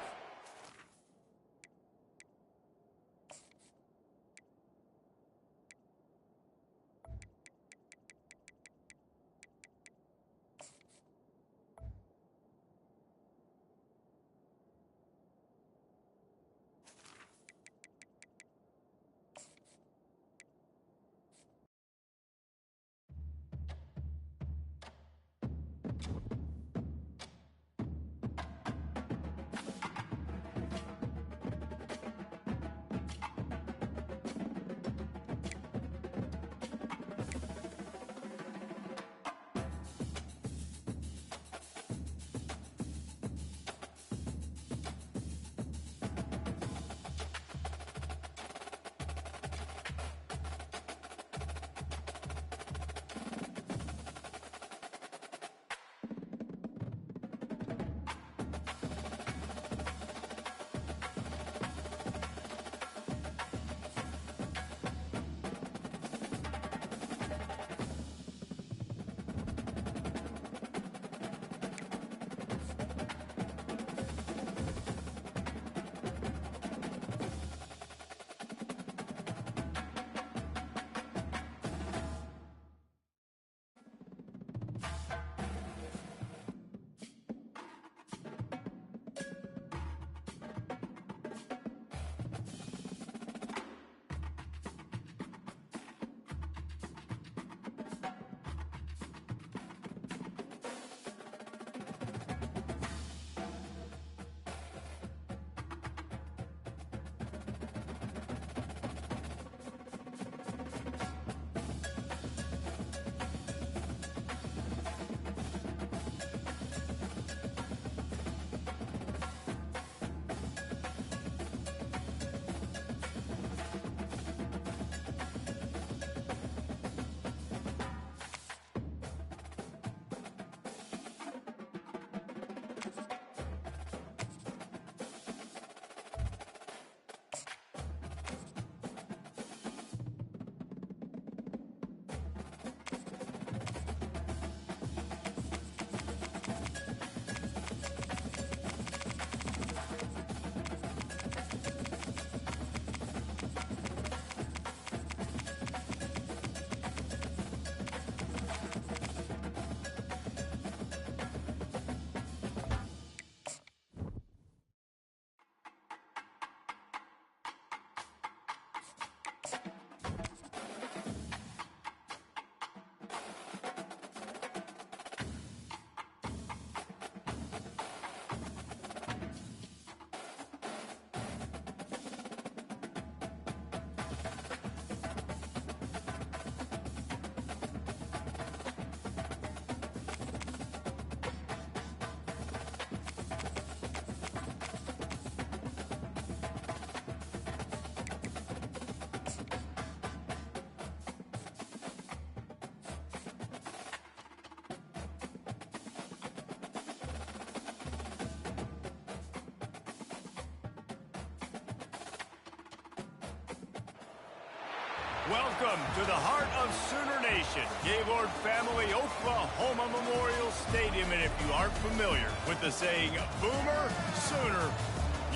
Welcome to the heart of Sooner Nation, Gaylord Family Oklahoma Memorial Stadium. And if you aren't familiar with the saying, Boomer Sooner,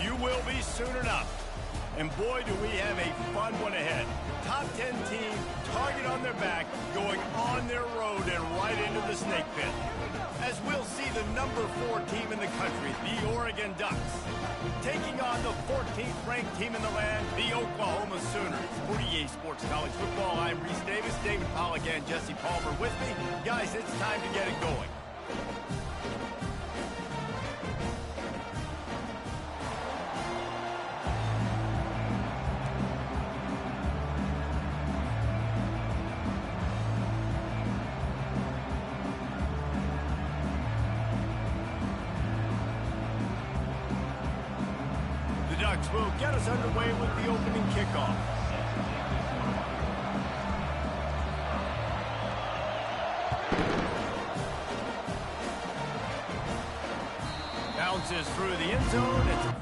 you will be soon enough. And boy, do we have a fun one ahead. Top 10 team, target on their back, going on their road and right into the the snake pit, as we'll see the number 4 team in the country, the Oregon Ducks, taking on the 14th ranked team in the land, the Oklahoma Sooners. For EA Sports College Football, I'm Reese Davis, David Pollack, and Jesse Palmer with me. Guys, it's time to get it going. Will get us underway with the opening kickoff. Bounces through the end zone.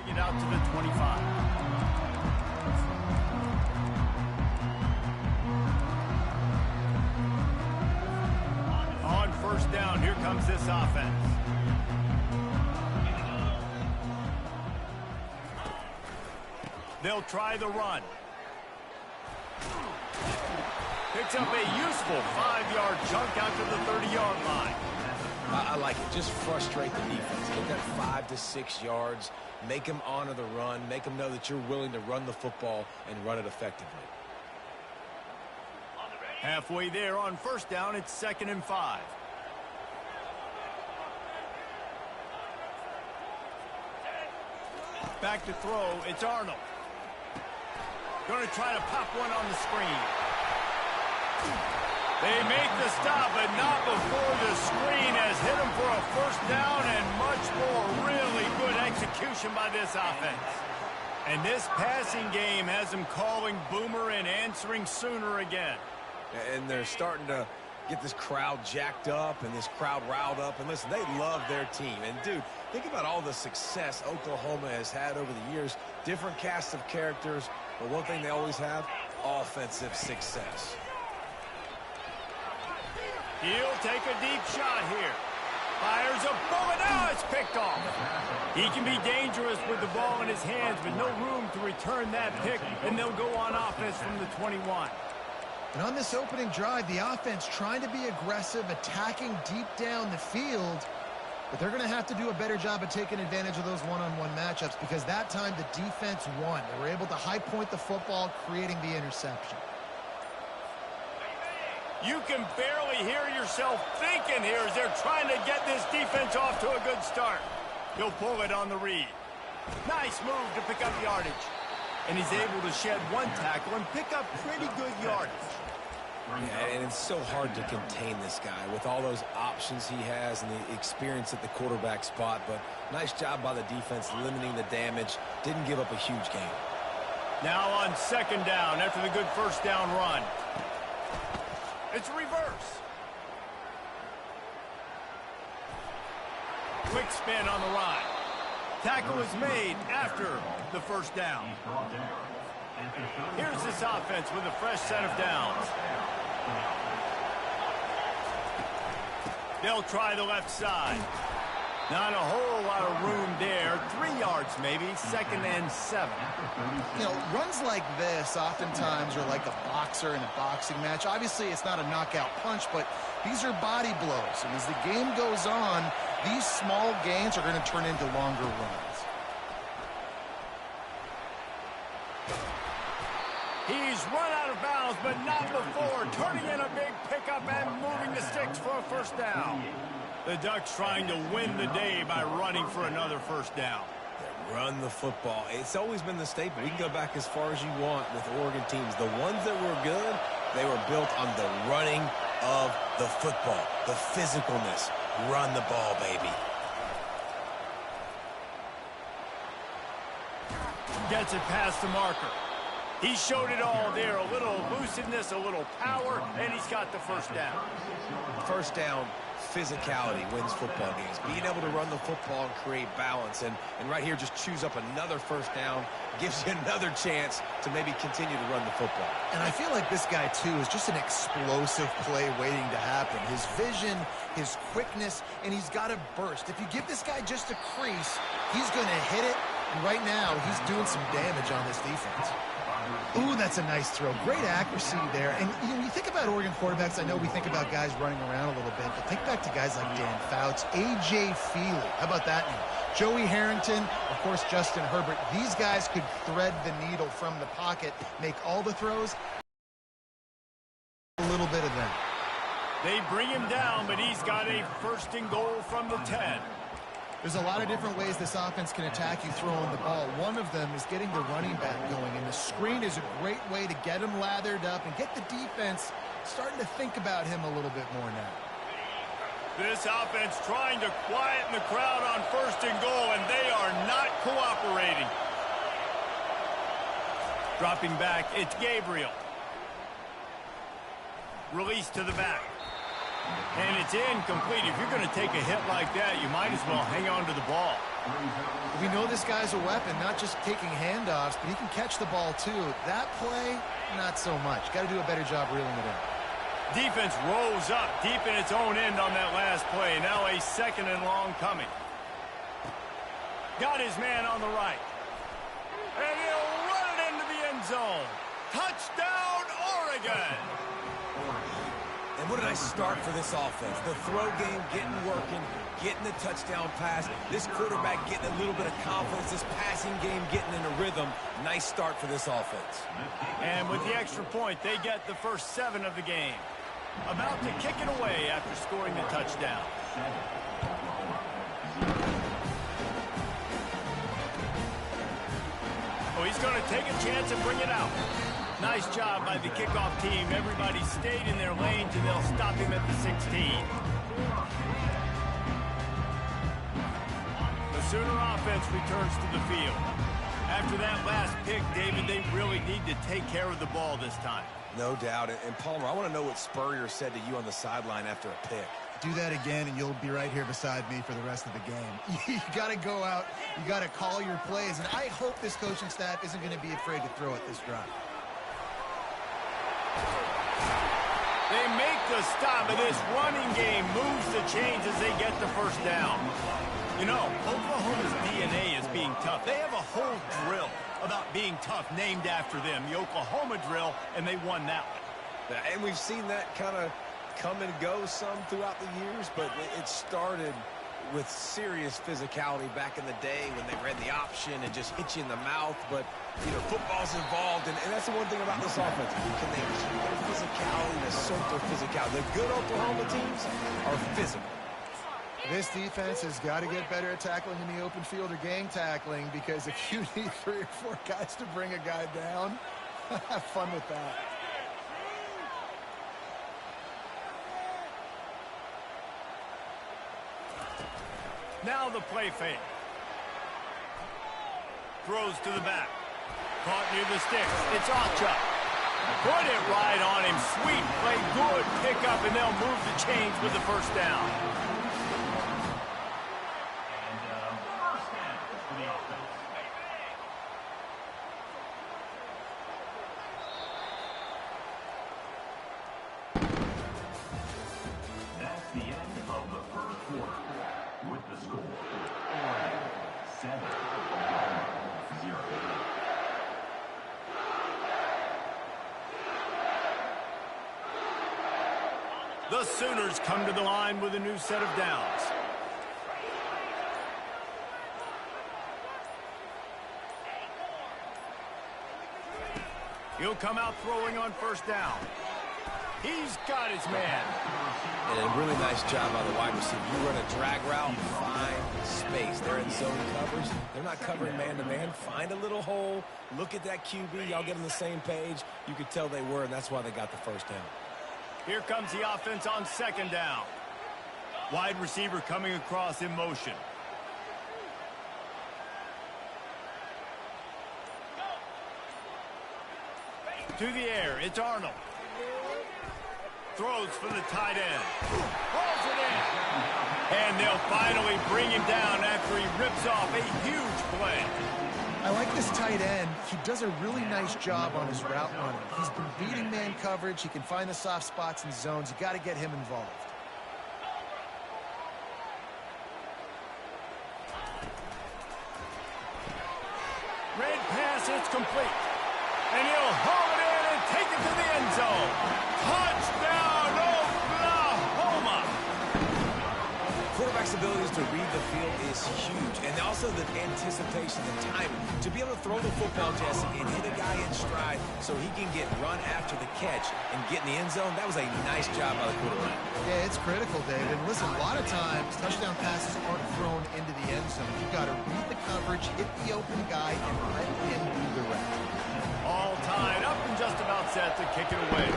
Bring it out to the 25. On first down, here comes this offense. They'll try the run. Picks up a useful 5-yard chunk out to the 30-yard line. I like it. Just frustrate the defense. Get that 5 to 6 yards. Make them honor the run. Make them know that you're willing to run the football and run it effectively. Halfway there on first down, it's 2nd and 5. Back to throw, it's Arnold. Going to try to pop one on the screen. They make the stop, but not before the screen has hit them for a first down and much more. Really good execution by this offense. And this passing game has them calling Boomer and answering Sooner again. And they're starting to get this crowd jacked up and this crowd riled up. And listen, they love their team. And, dude, think about all the success Oklahoma has had over the years. Different cast of characters. But one thing they always have, offensive success. He'll take a deep shot here. Fires a bullet. Now it's picked off. He can be dangerous with the ball in his hands, but no room to return that pick, and they'll go on offense from the 21. And on this opening drive, the offense trying to be aggressive, attacking deep down the field, but they're going to have to do a better job of taking advantage of those one-on-one matchups because that time the defense won. They were able to high point the football, creating the interception. You can barely hear yourself thinking here as they're trying to get this defense off to a good start. He'll pull it on the read. Nice move to pick up yardage. And he's able to shed one tackle and pick up pretty good yardage. Yeah, and it's so hard to contain this guy with all those options he has and the experience at the quarterback spot. But nice job by the defense limiting the damage. Didn't give up a huge gain. Now on 2nd down after the good first down run. It's reverse. Quick spin on the ride. Tackle is made after the first down. Here's this offense with a fresh set of downs. They'll try the left side. Not a whole lot of room there. 3 yards maybe, 2nd and 7. You know, runs like this oftentimes are like a boxer in a boxing match. Obviously, it's not a knockout punch, but these are body blows. And as the game goes on, these small gains are going to turn into longer runs. He's run out of bounds, but not before turning in a big pickup and moving the sticks for a first down. The Ducks trying to win the day by running for another first down. Run the football. It's always been the staple. We can go back as far as you want with Oregon teams. The ones that were good, they were built on the running of the football, the physicalness. Run the ball, baby. Gets it past the marker. He showed it all there. A little elusiveness, a little power, and he's got the first down. First down, physicality wins football games. Being able to run the football and create balance. And right here, just choose up another first down. Gives you another chance to maybe continue to run the football. And I feel like this guy, too, is just an explosive play waiting to happen. His vision, his quickness, and he's got a burst. If you give this guy just a crease, he's going to hit it. And right now, he's doing some damage on this defense. Ooh, that's a nice throw. Great accuracy there. And you know, when you think about Oregon quarterbacks, I know we think about guys running around a little bit, but think back to guys like Dan Fouts, A.J. Feely. How about that name? Joey Harrington, of course, Justin Herbert. These guys could thread the needle from the pocket, make all the throws. A little bit of that. They bring him down, but he's got a 1st and goal from the 10. There's a lot of different ways this offense can attack you throwing the ball. One of them is getting the running back going, and the screen is a great way to get him lathered up and get the defense starting to think about him a little bit more now. This offense trying to quieten the crowd on 1st and goal, and they are not cooperating. Dropping back, it's Gabriel. Release to the back. And it's incomplete. If you're going to take a hit like that, you might as well hang on to the ball. We know this guy's a weapon, not just taking handoffs, but he can catch the ball too. That play, not so much. Got to do a better job reeling it in. Defense rolls up deep in its own end on that last play. Now a 2nd and long coming. Got his man on the right. And he'll run it into the end zone. Touchdown, Oregon! And what a nice start for this offense. The throw game getting working, getting the touchdown pass. This quarterback getting a little bit of confidence. This passing game getting in a rhythm. Nice start for this offense. And with the extra point, they get the first 7 of the game. About to kick it away after scoring the touchdown. Oh, he's going to take a chance and bring it out. Nice job by the kickoff team. Everybody stayed in their lanes, and they'll stop him at the 16. The Sooner offense returns to the field. After that last pick, David, they really need to take care of the ball this time. No doubt. And Palmer, I want to know what Spurrier said to you on the sideline after a pick. Do that again, and you'll be right here beside me for the rest of the game. You got to go out. You got to call your plays, and I hope this coaching staff isn't going to be afraid to throw it this drive. They make the stop, and this running game moves the chains as they get the first down. You know, Oklahoma's DNA is being tough. They have a whole drill about being tough named after them, the Oklahoma drill, and they won that one. And we've seen that kind of come and go some throughout the years, but it started with serious physicality back in the day when they ran the option and just hit you in the mouth. But, you know, football's involved, and that's the one thing about this offense. Can they keep their physicality and assert their physicality? The good Oklahoma teams are physical. This defense has got to get better at tackling in the open field or gang tackling, because if you need 3 or 4 guys to bring a guy down, have fun with that. Now the play fake. Throws to the back. Caught near the sticks. It's Ocha. Put it right on him. Sweet play. Good pickup, and they'll move the chains with the first down. That's the end of the first quarter with the score The Sooners come to the line with a new set of downs. He'll come out throwing on first down. He's got his man. And a really nice job by the wide receiver. You run a drag route, find space. They're in zone coverage. They're not covering man-to-man. Find a little hole. Look at that QB. Y'all get on the same page. You could tell they were, and that's why they got the first down. Here comes the offense on second down. Wide receiver coming across in motion. To the air, it's Arnold. Throws for the tight end. Pulls it in. And they'll finally bring him down after he rips off a huge play. I like this tight end. He does a really nice job on his route running. He's been beating man coverage. He can find the soft spots and zones. You got to get him involved. Red pass, it's complete. And he'll haul it in and take it to the end zone. Touchdown, Oklahoma! Quarterback's abilities to read the field is huge, and also the anticipation, the timing. To be able to throw the football, Jesse, and hit a guy in stride so he can get run after the catch and get in the end zone, that was a nice job by the quarterback. Yeah, it's critical, David. Listen, a lot of times, touchdown passes aren't thrown into the end zone. You've got to read the coverage, hit the open guy, and let him do the rest. All tied up and just about set to kick it away.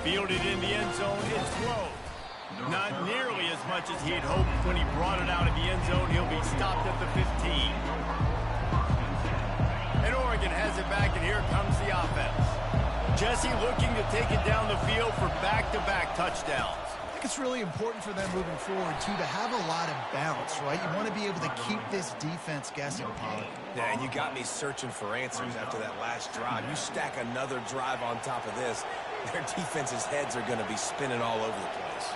Fielded in the end zone, it's low. Not nearly as much as he had hoped when he brought it out of the end zone. He'll be stopped at the 15. And Oregon has it back, and here comes the offense. Jesse looking to take it down the field for back-to-back touchdowns. I think it's really important for them moving forward, too, to have a lot of bounce, right? You want to be able to keep this defense guessing, Pollard. Yeah, and you got me searching for answers after that last drive. You stack another drive on top of this, their defense's heads are going to be spinning all over the place.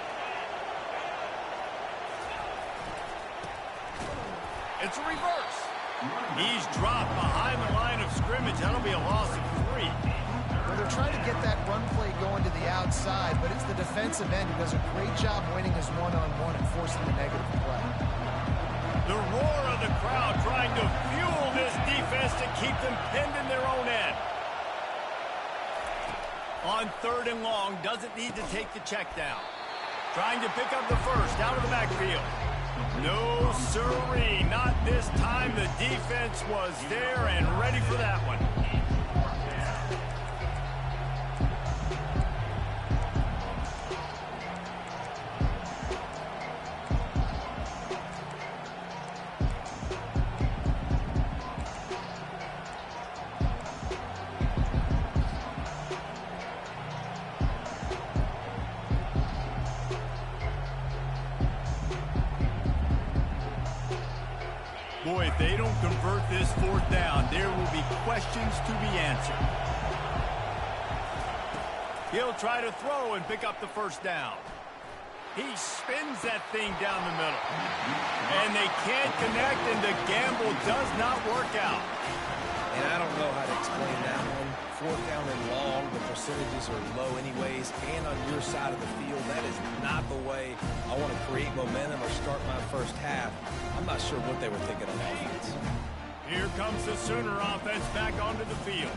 It's a reverse. He's dropped behind the line of scrimmage. That'll be a loss of 3. Well, they're trying to get that run play going to the outside, but it's the defensive end who does a great job winning his one-on-one and forcing the negative play. The roar of the crowd trying to fuel this defense to keep them pinned in their own end. On 3rd and long, doesn't need to take the check down. Trying to pick up the first out of the backfield. No, sirree, not this time. The defense was there and ready for that one. Boy, if they don't convert this 4th down, there will be questions to be answered. He'll try to throw and pick up the first down. He spins that thing down the middle. And they can't connect, and the gamble does not work out. And I don't know how to explain that one. 4th down and long, the percentages are low anyways, and on your side of the field, that is not the way I want to create momentum or start my first half. I'm not sure what they were thinking on offense. Here comes the Sooner offense back onto the field.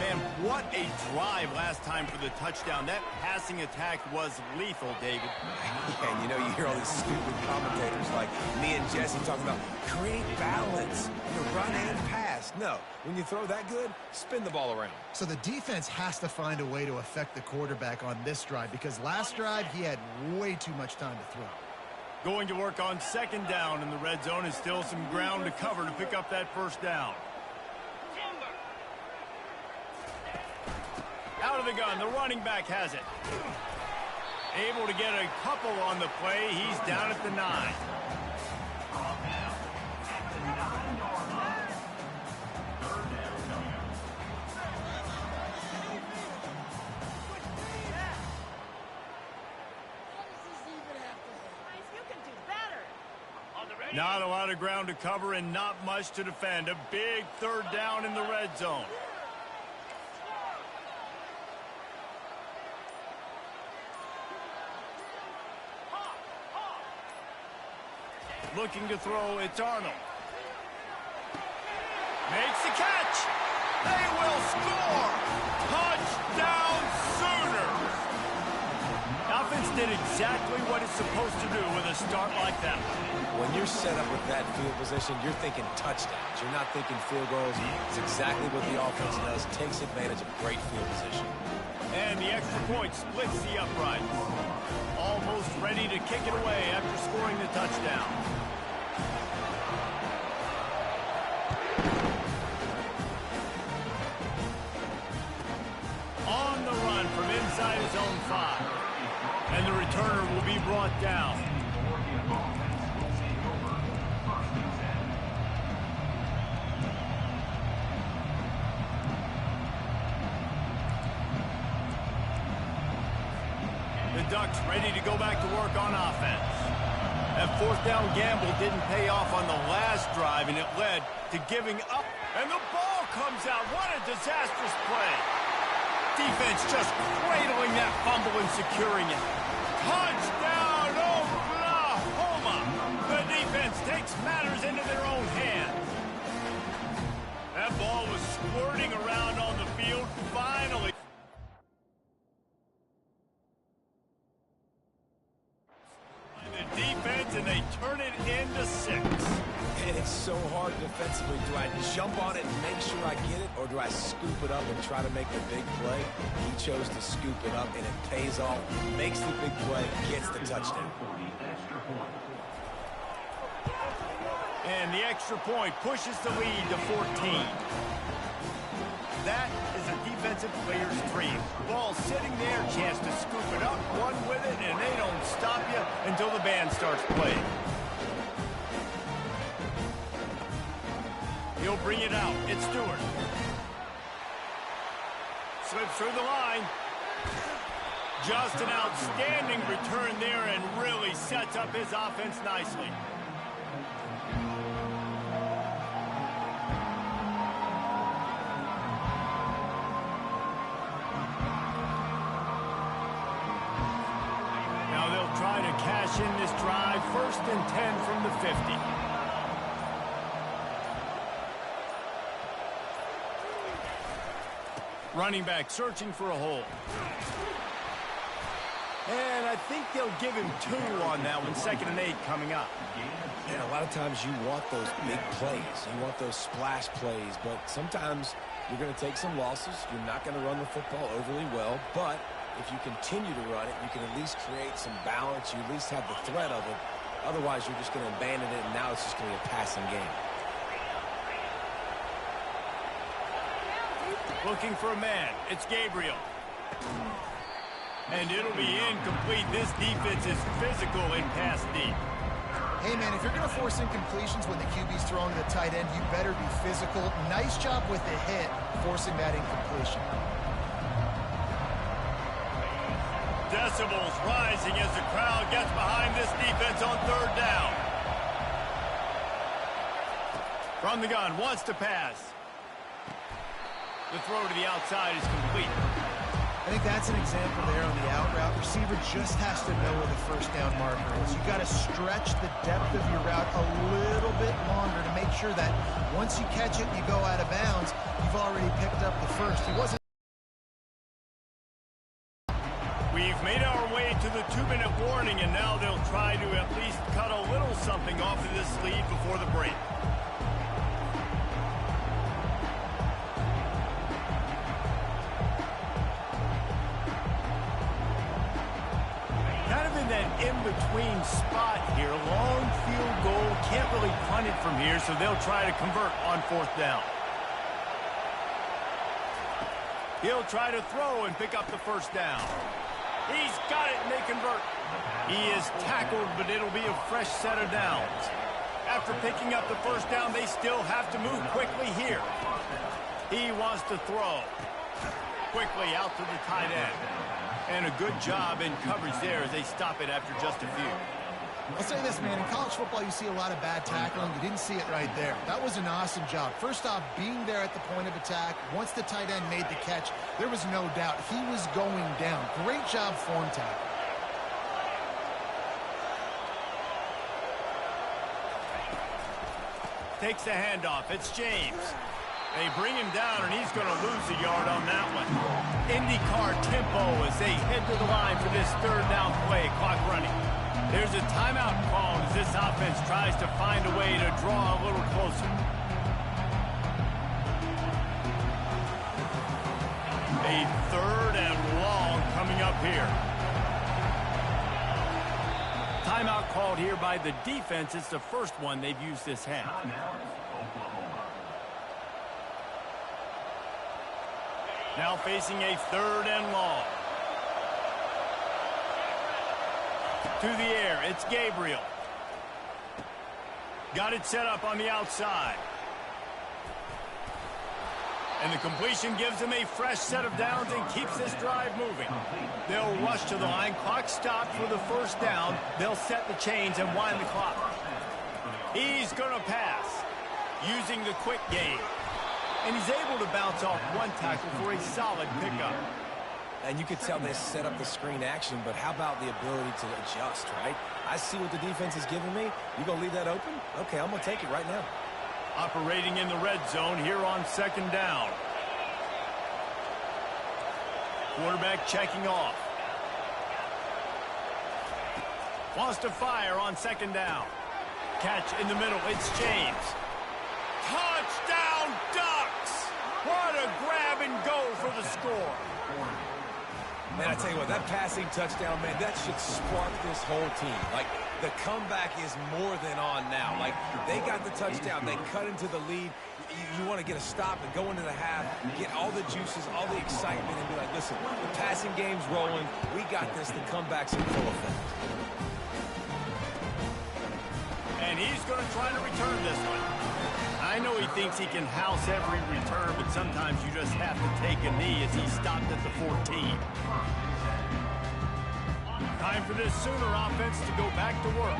Man, what a drive last time for the touchdown. That passing attack was lethal, David. Yeah, and you know, you hear all these stupid commentators like me and Jesse talking about create balance, run and pass. No, when you throw that good, spin the ball around. So the defense has to find a way to affect the quarterback on this drive because last drive he had way too much time to throw. Going to work on 2nd down in the red zone and still some ground to cover to pick up that first down. Out of the gun, the running back has it. Able to get a couple on the play. He's down at the 9. Not a lot of ground to cover and not much to defend. A big 3rd down in the red zone. Looking to throw, it's Arnold. Makes the catch. They will score. Touchdown Sooners. Offense did exactly what it's supposed to do with a start like that. When you're set up with that field position, you're thinking touchdowns. You're not thinking field goals. It's exactly what the offense does. Takes advantage of great field position. And the extra point splits the uprights. Almost ready to kick it away after scoring the touchdown. On the run from inside his own 5. And the returner will be brought down. The Ducks ready to go back to work on offense. That fourth down gamble didn't pay off on the last drive, and it led to giving up. And the ball comes out. What a disastrous play. Defense just cradling that fumble and securing it. Touchdown, Oklahoma! The defense takes matters into their own hands. That ball was squirting around on the field. Finally. The defense, and they turn it into 6. And it's so hard defensively. Do I jump on it and make sure I get it, or do I scoop it up and try to make the big play? He chose to scoop it up, and it pays off. Makes the big play, gets the touchdown. And the extra point pushes the lead to 14. That is a defensive player's dream. Ball sitting there, chance to scoop it up, run with it, and they don't stop you until the band starts playing. He'll bring it out. It's Stewart. Slips through the line. Just an outstanding return there and really sets up his offense nicely. Now they'll try to cash in this drive. 1st and 10 from the 50. Running back searching for a hole. And I think they'll give him 2 on that one. 2nd and 8 coming up. And a lot of times you want those big plays. You want those splash plays. But sometimes you're going to take some losses. You're not going to run the football overly well. But if you continue to run it, you can at least create some balance. You at least have the threat of it. Otherwise, you're just going to abandon it, and now it's just going to be a passing game. Looking for a man. It's Gabriel. And it'll be incomplete. This defense is physical in pass deep. Hey, man, if you're going to force incompletions when the QB's throwing the tight end, you better be physical. Nice job with the hit, forcing that incompletion. Decibels rising as the crowd gets behind this defense on 3rd down. From the gun, wants to pass. The throw to the outside is complete. I think that's an example there on the out route. Receiver just has to know where the 1st down marker is. You've got to stretch the depth of your route a little bit longer to make sure that once you catch it and you go out of bounds, you've already picked up the 1st. He wasn't. We've made our way to the 2-minute warning, and now they'll try to at least cut a little something off of this lead before the break. That in-between spot here. Long field goal. Can't really punt it from here, so they'll try to convert on 4th down. He'll try to throw and pick up the 1st down. He's got it, and they convert. He is tackled, but it'll be a fresh set of downs. After picking up the 1st down, they still have to move quickly here. He wants to throw. Quickly out to the tight end. And a good job in coverage there as they stop it after just a few. I'll say this, man. In college football, you see a lot of bad tackling. You didn't see it right there. That was an awesome job. First off, being there at the point of attack. Once the tight end made the catch, there was no doubt he was going down. Great job form tackle. takes the handoff. It's James. They bring him down, and he's going to lose a yard on that one. IndyCar tempo as they head to the line for this third down play. Clock running. There's a timeout called as this offense tries to find a way to draw a little closer. A third and long coming up here. Timeout called here by the defense. It's the first one they've used this half. Now facing a third and long. To the air, it's Gabriel. Got it set up on the outside. And the completion gives him a fresh set of downs and keeps this drive moving. They'll rush to the line. Clock stopped for the first down. They'll set the chains and wind the clock. He's going to pass using the quick game. And he's able to bounce off one tackle for a solid pickup. And you could tell they set up the screen action, but how about the ability to adjust, right? I see what the defense is giving me. You going to leave that open? Okay, I'm going to take it right now. Operating in the red zone here on second down. Quarterback checking off. Wants to fire on second down. Catch in the middle. It's James. Touchdown Ducks! What a grab and go for the score. Man, I tell you what, that passing touchdown, man, that should spark this whole team. Like, the comeback is more than on now. Like, they got the touchdown. They cut into the lead. You want to get a stop and go into the half, get all the juices, all the excitement, and be like, listen, the passing game's rolling. We got this. The comeback's in full effect. And he's going to try to return this one. I know he thinks he can house every return, but sometimes you just have to take a knee as he stopped at the 14. Time for this Sooner offense to go back to work.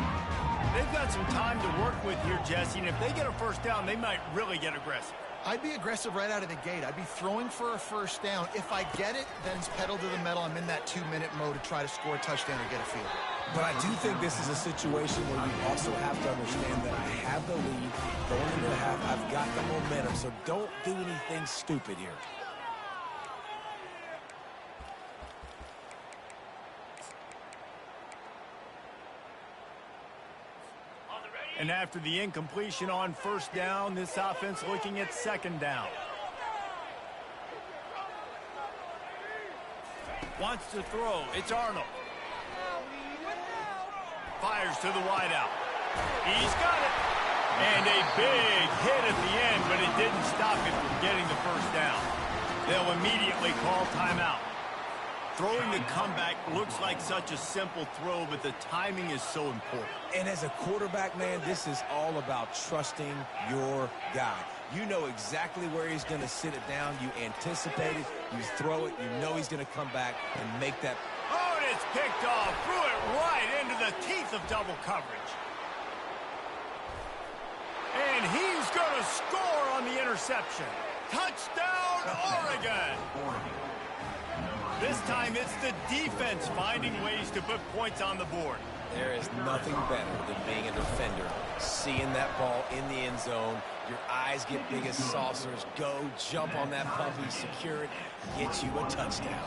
They've got some time to work with here, Jesse, and if they get a first down, they might really get aggressive. I'd be aggressive right out of the gate. I'd be throwing for a first down. If I get it, then it's pedal to the metal. I'm in that 2-minute mode to try to score a touchdown or get a field. But I do think this is a situation where you also have to understand that I have the lead going into the half. I've got the momentum, so don't do anything stupid here. And after the incompletion on first down, this offense looking at second down. Wants to throw. It's Arnold. Fires to the wideout. He's got it. And a big hit at the end, but it didn't stop him from getting the first down. They'll immediately call timeout. Throwing the comeback looks like such a simple throw, but the timing is so important. And as a quarterback, man, this is all about trusting your guy. You know exactly where he's going to sit it down. You anticipate it. You throw it. You know he's going to come back and make that. Oh, and it's picked off. Threw it right into the teeth of double coverage. And he's going to score on the interception. Touchdown, Oregon. This time it's the defense finding ways to put points on the board. There is nothing better than being a defender, seeing that ball in the end zone. Your eyes get big as saucers. Go, jump on that puppy, secure it, get you a touchdown.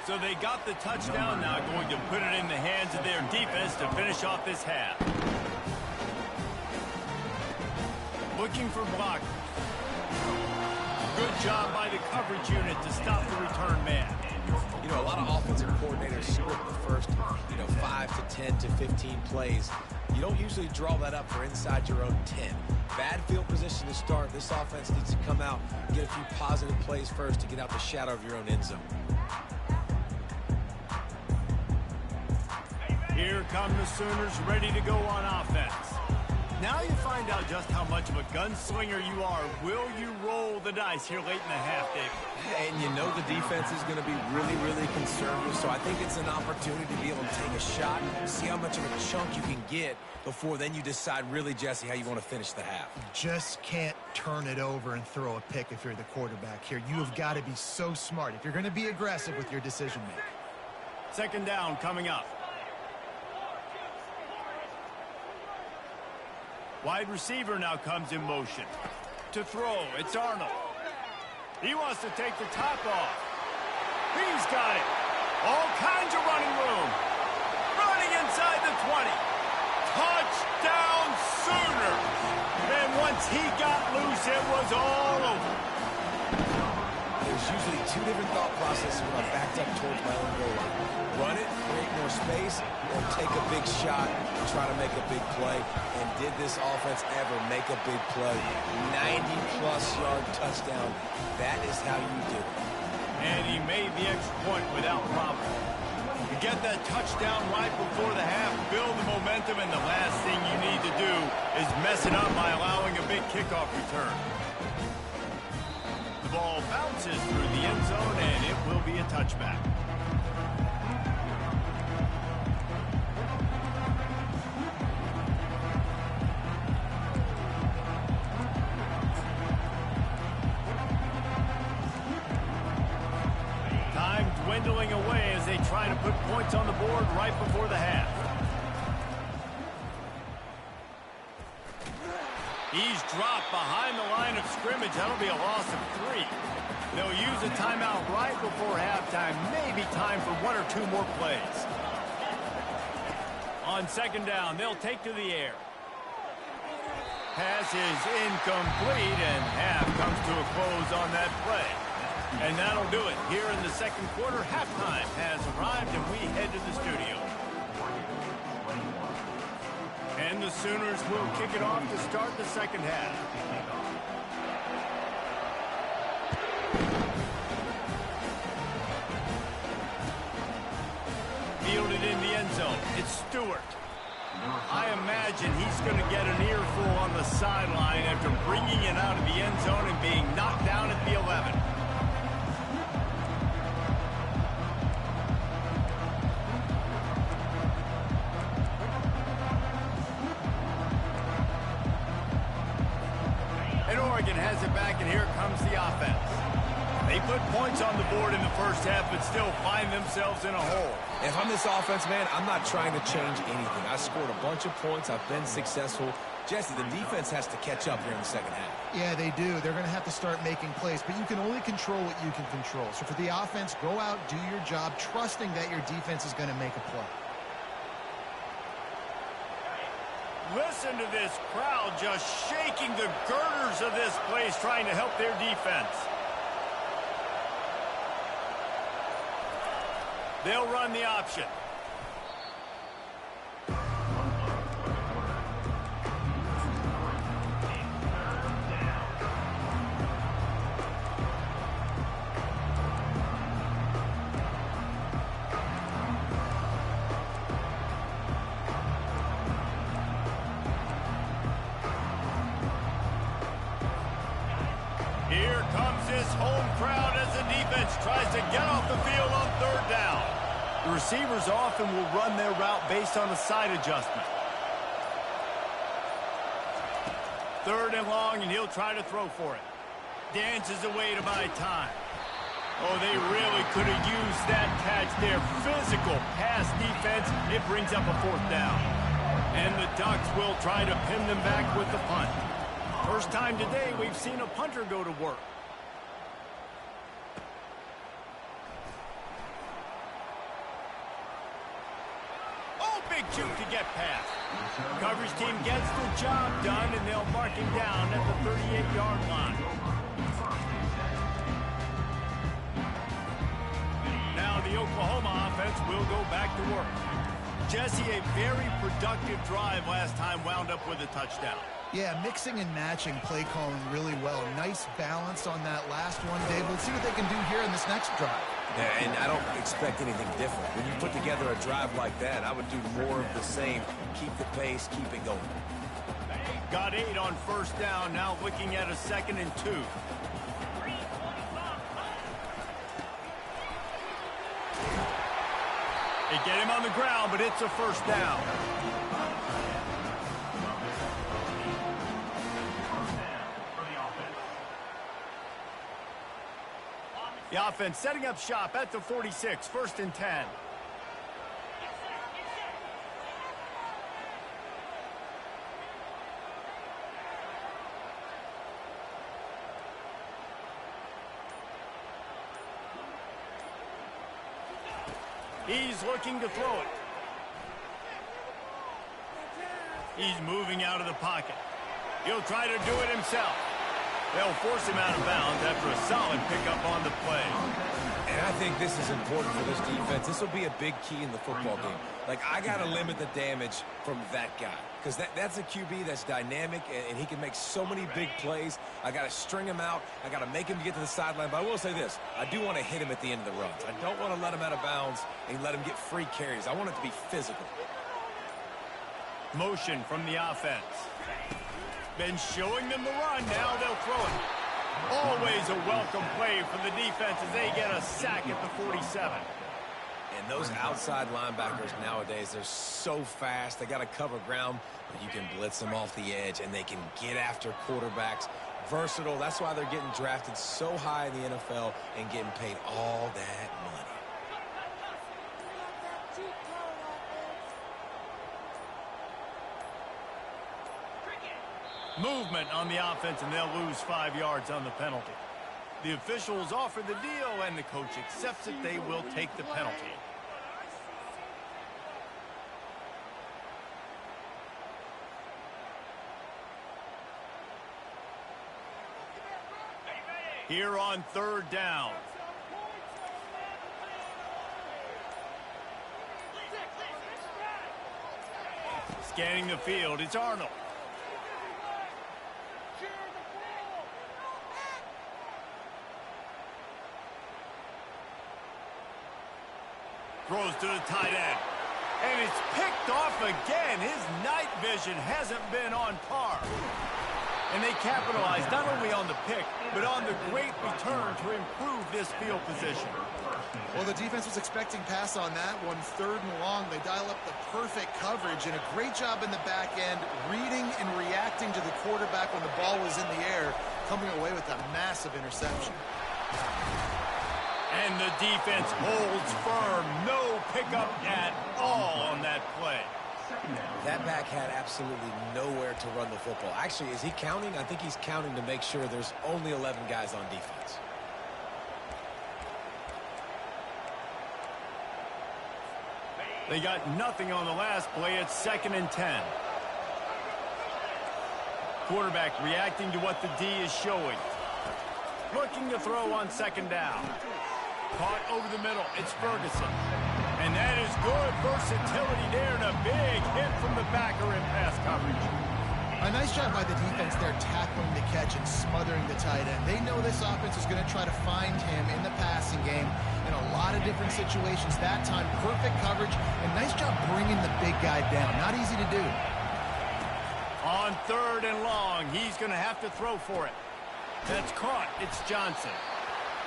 So they got the touchdown, now going to put it in the hands of their defense to finish off this half. Looking for blockers. Good job by the coverage unit to stop the return man. You know, a lot of offensive coordinators split the first, 5 to 10 to 15 plays. You don't usually draw that up for inside your own 10. Bad field position to start. This offense needs to come out, get a few positive plays first to get out the shadow of your own end zone. Here come the Sooners ready to go on offense. Now you find out just how much of a gunslinger you are. Will you roll the dice here late in the half, David? And you know the defense is going to be really, really conservative, so I think it's an opportunity to be able to take a shot, see how much of a chunk you can get before then you decide really, Jesse, how you want to finish the half. Just can't turn it over and throw a pick if you're the quarterback here. You have got to be so smart if you're going to be aggressive with your decision-making. Second down coming up. Wide receiver now comes in motion. To throw, it's Arnold. He wants to take the top off. He's got it. All kinds of running room. Running inside the 20. Touchdown Sooners. And once he got loose, it was all over. There's usually two different thought processes when I'm backed up towards my own goal line. Run it, create more space, or take a big shot and try to make a big play. And did this offense ever make a big play? 90-plus yard touchdown. That is how you do it. And he made the extra point without problem. You get that touchdown right before the half, build the momentum, and the last thing you need to do is mess it up by allowing a big kickoff return. The ball bounces through the end zone, and it will be a touchback. Time dwindling away as they try to put points on the board right before the half. He's dropped behind the line of scrimmage. That'll be a loss of 3. They'll use a timeout right before halftime. Maybe time for 1 or 2 more plays. On second down, they'll take to the air. Pass is incomplete, and half comes to a close on that play. And that'll do it. Here in the second quarter, halftime has arrived, and we head to the studio. And the Sooners will kick it off to start the second half. Fielded in the end zone. It's Stewart. I imagine he's going to get an earful on the sideline after bringing it out of the end zone and being knocked down at the 11. Oregon has it back, and here comes the offense. They put points on the board in the first half, but still find themselves in a hole. If I'm this offense, man, I'm not trying to change anything. I scored a bunch of points. I've been successful. Jesse, the defense has to catch up here in the second half. Yeah, they do. They're going to have to start making plays, but you can only control what you can control. So for the offense, go out, do your job, trusting that your defense is going to make a play. Listen to this crowd just shaking the girders of this place, trying to help their defense. They'll run the option. Here comes this home crowd as the defense tries to get off the field on third down. The receivers often will run their route based on a side adjustment. Third and long, and he'll try to throw for it. Dances away to buy time. Oh, they really could have used that catch there. Physical pass defense. It brings up a fourth down. And the Ducks will try to pin them back with the punt. First time today we've seen a punter go to work. Oh, big juke to get past. Coverage team gets the job done, and they'll mark him down at the 38-yard line. Now the Oklahoma offense will go back to work. Jesse, a very productive drive last time, wound up with a touchdown. Yeah, mixing and matching play calling really well. Nice balance on that last one, Dave. We'll see what they can do here in this next drive. Yeah, and I don't expect anything different. When you put together a drive like that, I would do more of the same. Keep the pace, keep it going. Got 8 on first down, now looking at a 2nd and 2. They get him on the ground, but it's a first down. The offense setting up shop at the 46, 1st and 10. He's looking to throw it. He's moving out of the pocket. He'll try to do it himself. They'll force him out of bounds after a solid pickup on the play. And I think this is important for this defense. This will be a big key in the football game. Like, I got to limit the damage from that guy. Because that's a QB that's dynamic, and he can make so many big plays. I got to string him out. I got to make him get to the sideline. But I will say this. I do want to hit him at the end of the runs. I don't want to let him out of bounds and let him get free carries. I want it to be physical. Motion from the offense. Been showing them the run. Now they'll throw it. Always a welcome play for the defense as they get a sack at the 47. And those outside linebackers nowadays, they're so fast. They got to cover ground, but you can blitz them off the edge, and they can get after quarterbacks. Versatile. That's why they're getting drafted so high in the NFL and getting paid all that money. Movement on the offense, and they'll lose 5 yards on the penalty. The officials offer the deal, and the coach accepts it. They will take the penalty. Here on 3rd down. Scanning the field, it's Arnold. Throws to the tight end. And it's picked off again. His night vision hasn't been on par. And they capitalized not only on the pick, but on the great return to improve this field position. Well, the defense was expecting pass on that one. 3rd and long. They dial up the perfect coverage and a great job in the back end, reading and reacting to the quarterback when the ball was in the air, coming away with a massive interception. And the defense holds firm. No pickup at all on that play. That back had absolutely nowhere to run the football. Actually, is he counting? I think he's counting to make sure there's only 11 guys on defense. They got nothing on the last play. It's 2nd and 10. Quarterback reacting to what the D is showing. Looking to throw on 2nd down. Caught over the middle. It's Ferguson. And that is good versatility there, and a big hit from the backer in pass coverage. A nice job by the defense there, tackling the catch and smothering the tight end. They know this offense is going to try to find him in the passing game in a lot of different situations. That time, perfect coverage, and nice job bringing the big guy down. Not easy to do. On 3rd and long, he's going to have to throw for it. That's caught. It's Johnson.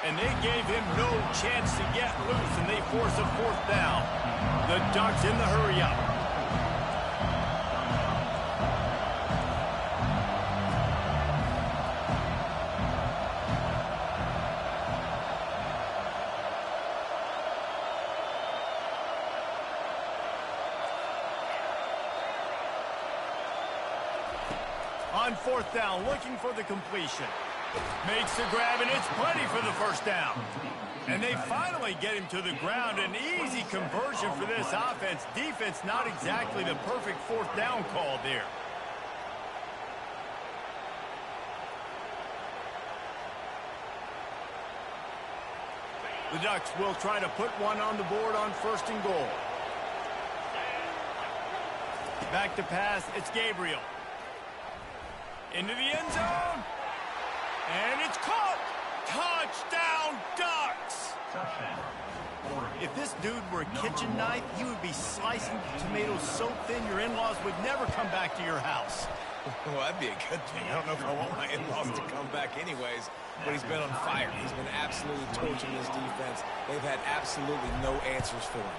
And they gave him no chance to get loose, and they force a 4th down. The Ducks in the hurry-up. On 4th down, looking for the completion. Makes the grab, and it's plenty for the 1st down. And they finally get him to the ground. An easy conversion for this offense. Defense not exactly the perfect 4th down call there. The Ducks will try to put one on the board on 1st and goal. Back to pass, it's Gabriel. Into the end zone. And it's caught! Touchdown, Ducks! If this dude were a kitchen knife, he would be slicing tomatoes so thin your in-laws would never come back to your house. Well, that'd be a good thing. I don't know if I want my in-laws to come back anyways, but he's been on fire. He's been absolutely torching this defense. They've had absolutely no answers for him.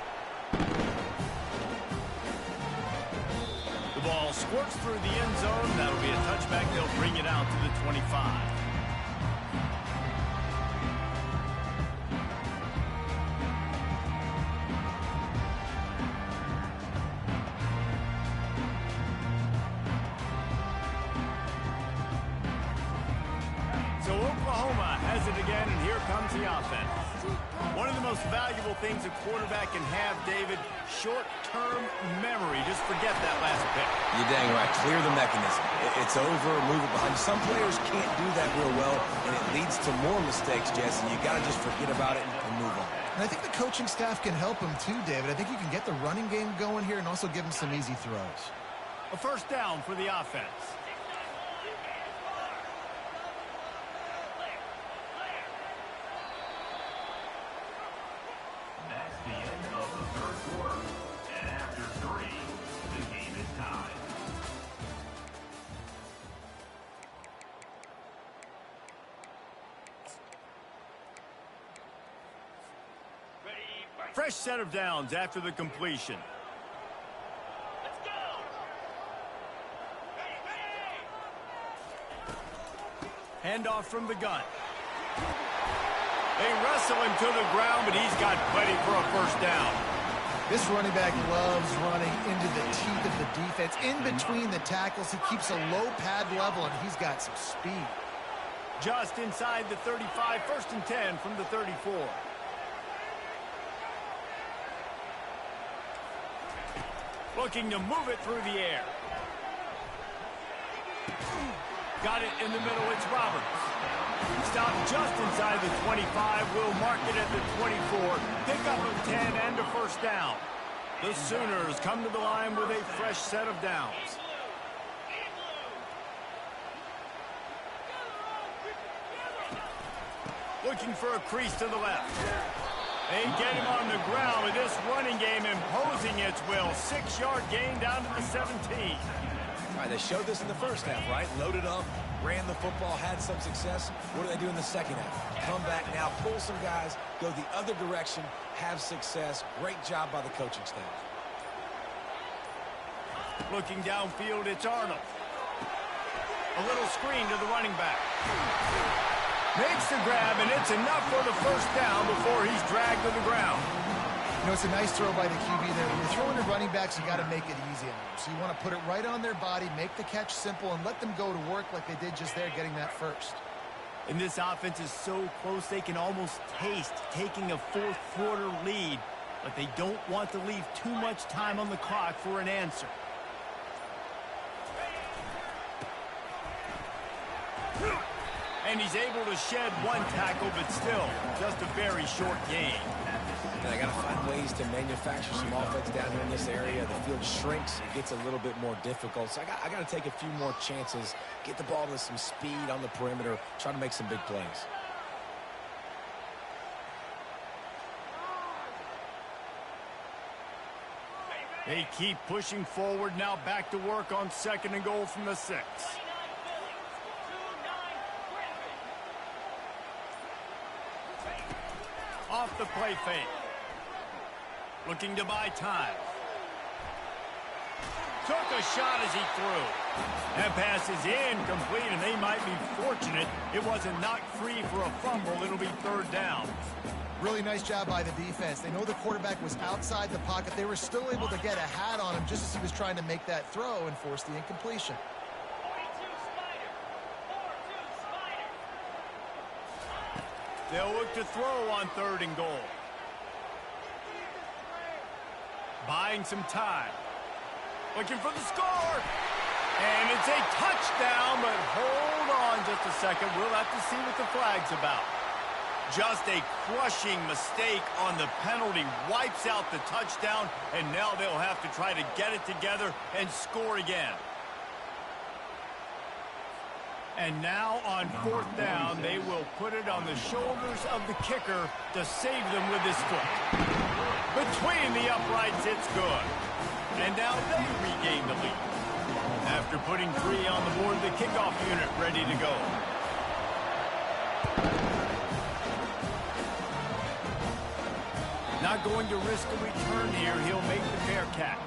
The ball squirts through the end zone. That'll be a touchback. They'll bring it out to the 25. So Oklahoma has it again, and here comes the offense. One of the most valuable things a quarterback can have, David, short-term memory. Just forget that last pick. You're dang right. Clear the mechanism. It's over, move it behind you. Some players can't do that real well, and it leads to more mistakes, Jesse. You got to just forget about it and move on. And I think the coaching staff can help him too, David. I think you can get the running game going here and also give him some easy throws. A first down for the offense. That's the end of the third quarter. And after 3, the game is tied. Fresh set of downs after the completion. Handoff from the gun. They wrestle him to the ground, but he's got plenty for a first down. This running back loves running into the teeth of the defense. In between the tackles, he keeps a low pad level, and he's got some speed. Just inside the 35, first and 10 from the 34. Looking to move it through the air. Got it in the middle, it's Roberts. Stopped just inside the 25, will mark it at the 24. Pickup of 10 and a first down. The Sooners come to the line with a fresh set of downs. Looking for a crease to the left. They get him on the ground with this running game imposing its will. 6-yard gain down to the 17. All right, they showed this in the first half, right? Loaded up, ran the football, had some success. What do they do in the second half? Come back now, pull some guys, go the other direction, have success. Great job by the coaching staff. Looking downfield, it's Arnold. A little screen to the running back. Makes the grab, and it's enough for the first down before he's dragged to the ground. You know, it's a nice throw by the QB there. When you're throwing to running backs, you got to make it easy on them. So you want to put it right on their body, make the catch simple, and let them go to work like they did just there, getting that first. And this offense is so close, they can almost taste taking a fourth-quarter lead, but they don't want to leave too much time on the clock for an answer. And he's able to shed one tackle, but still, just a very short gain. And I got to find ways to manufacture some offense down here in this area. The field shrinks. It gets a little bit more difficult. So I got to take a few more chances, get the ball with some speed on the perimeter, try to make some big plays. They keep pushing forward, now back to work on 2nd and goal from the 6. Off the play fake. Looking to buy time. Took a shot as he threw. That pass is incomplete, and they might be fortunate it wasn't knocked free for a fumble. It'll be 3rd down. Really nice job by the defense. They know the quarterback was outside the pocket. They were still able to get a hat on him just as he was trying to make that throw and force the incompletion. They'll look to throw on 3rd and goal. Buying some time. Looking for the score. And it's a touchdown, but hold on just a second. We'll have to see what the flag's about. Just a crushing mistake on the penalty. Wipes out the touchdown, and now they'll have to try to get it together and score again. And now on 4th down, they will put it on the shoulders of the kicker to save them with his foot. Between the uprights, it's good. And now they regain the lead. After putting 3 on the board, the kickoff unit ready to go. Not going to risk a return here. He'll make the fair catch.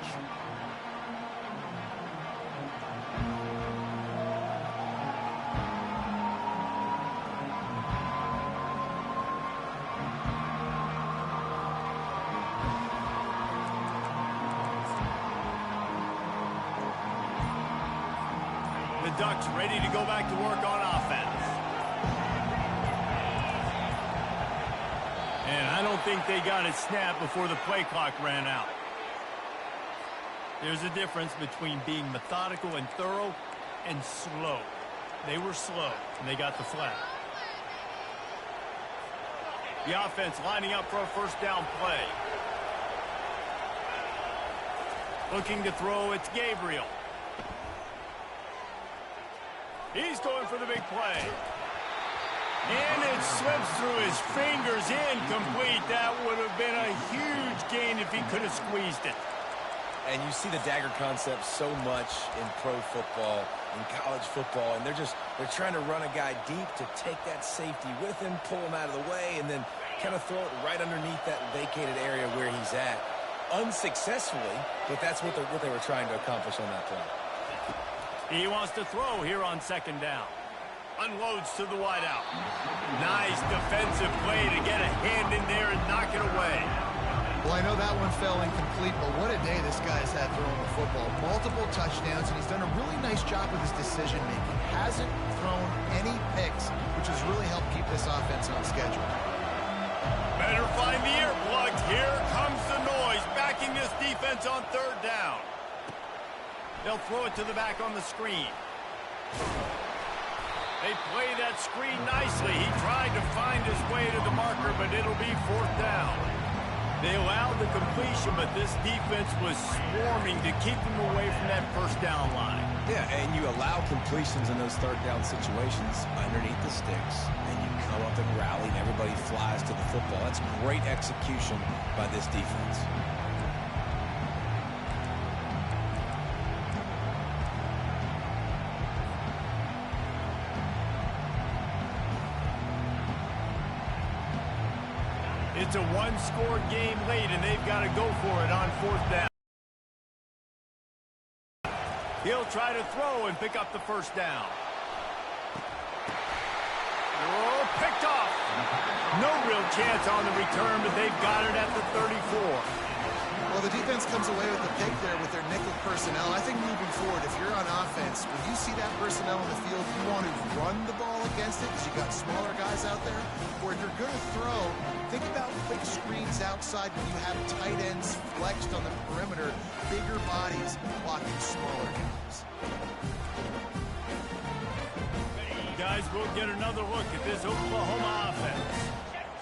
The Ducks ready to go back to work on offense. And I don't think they got it snapped before the play clock ran out. There's a difference between being methodical and thorough and slow. They were slow, and they got the flag. The offense lining up for a first down play. Looking to throw, it's Gabriel. He's going for the big play. And it slips through his fingers, incomplete. That would have been a huge gain if he could have squeezed it. And you see the dagger concept so much in pro football, in college football, and they're trying to run a guy deep to take that safety with him, pull him out of the way, and then kind of throw it right underneath that vacated area where he's at. Unsuccessfully, but that's what they were trying to accomplish on that play. He wants to throw here on second down. Unloads to the wideout. Nice defensive play to get a hand in there and knock it away. Well, I know that one fell incomplete, but what a day this guy's had throwing the football. Multiple touchdowns, and he's done a really nice job with his decision-making. Hasn't thrown any picks, which has really helped keep this offense on schedule. Better find the earplugs. Here comes the noise, backing this defense on third down. They'll throw it to the back on the screen. They play that screen nicely. He tried to find his way to the marker, but it'll be fourth down. They allowed the completion, but this defense was swarming to keep them away from that first down line. Yeah, and you allow completions in those third down situations underneath the sticks, and you come up and rally, and everybody flies to the football. That's great execution by this defense. It's a one-score game late, and they've got to go for it on fourth down. He'll try to throw and pick up the first down. Oh, picked off. No real chance on the return, but they've got it at the 34. Well, the defense comes away with the pick there with their nickel personnel. I think moving forward, if you're on offense, when you see that personnel in the field, you want to run the ball against it because you've got smaller guys out there. Or if you're going to throw, think about quick screens outside when you have tight ends flexed on the perimeter, bigger bodies blocking smaller guys. Guys, we'll get another look at this Oklahoma offense.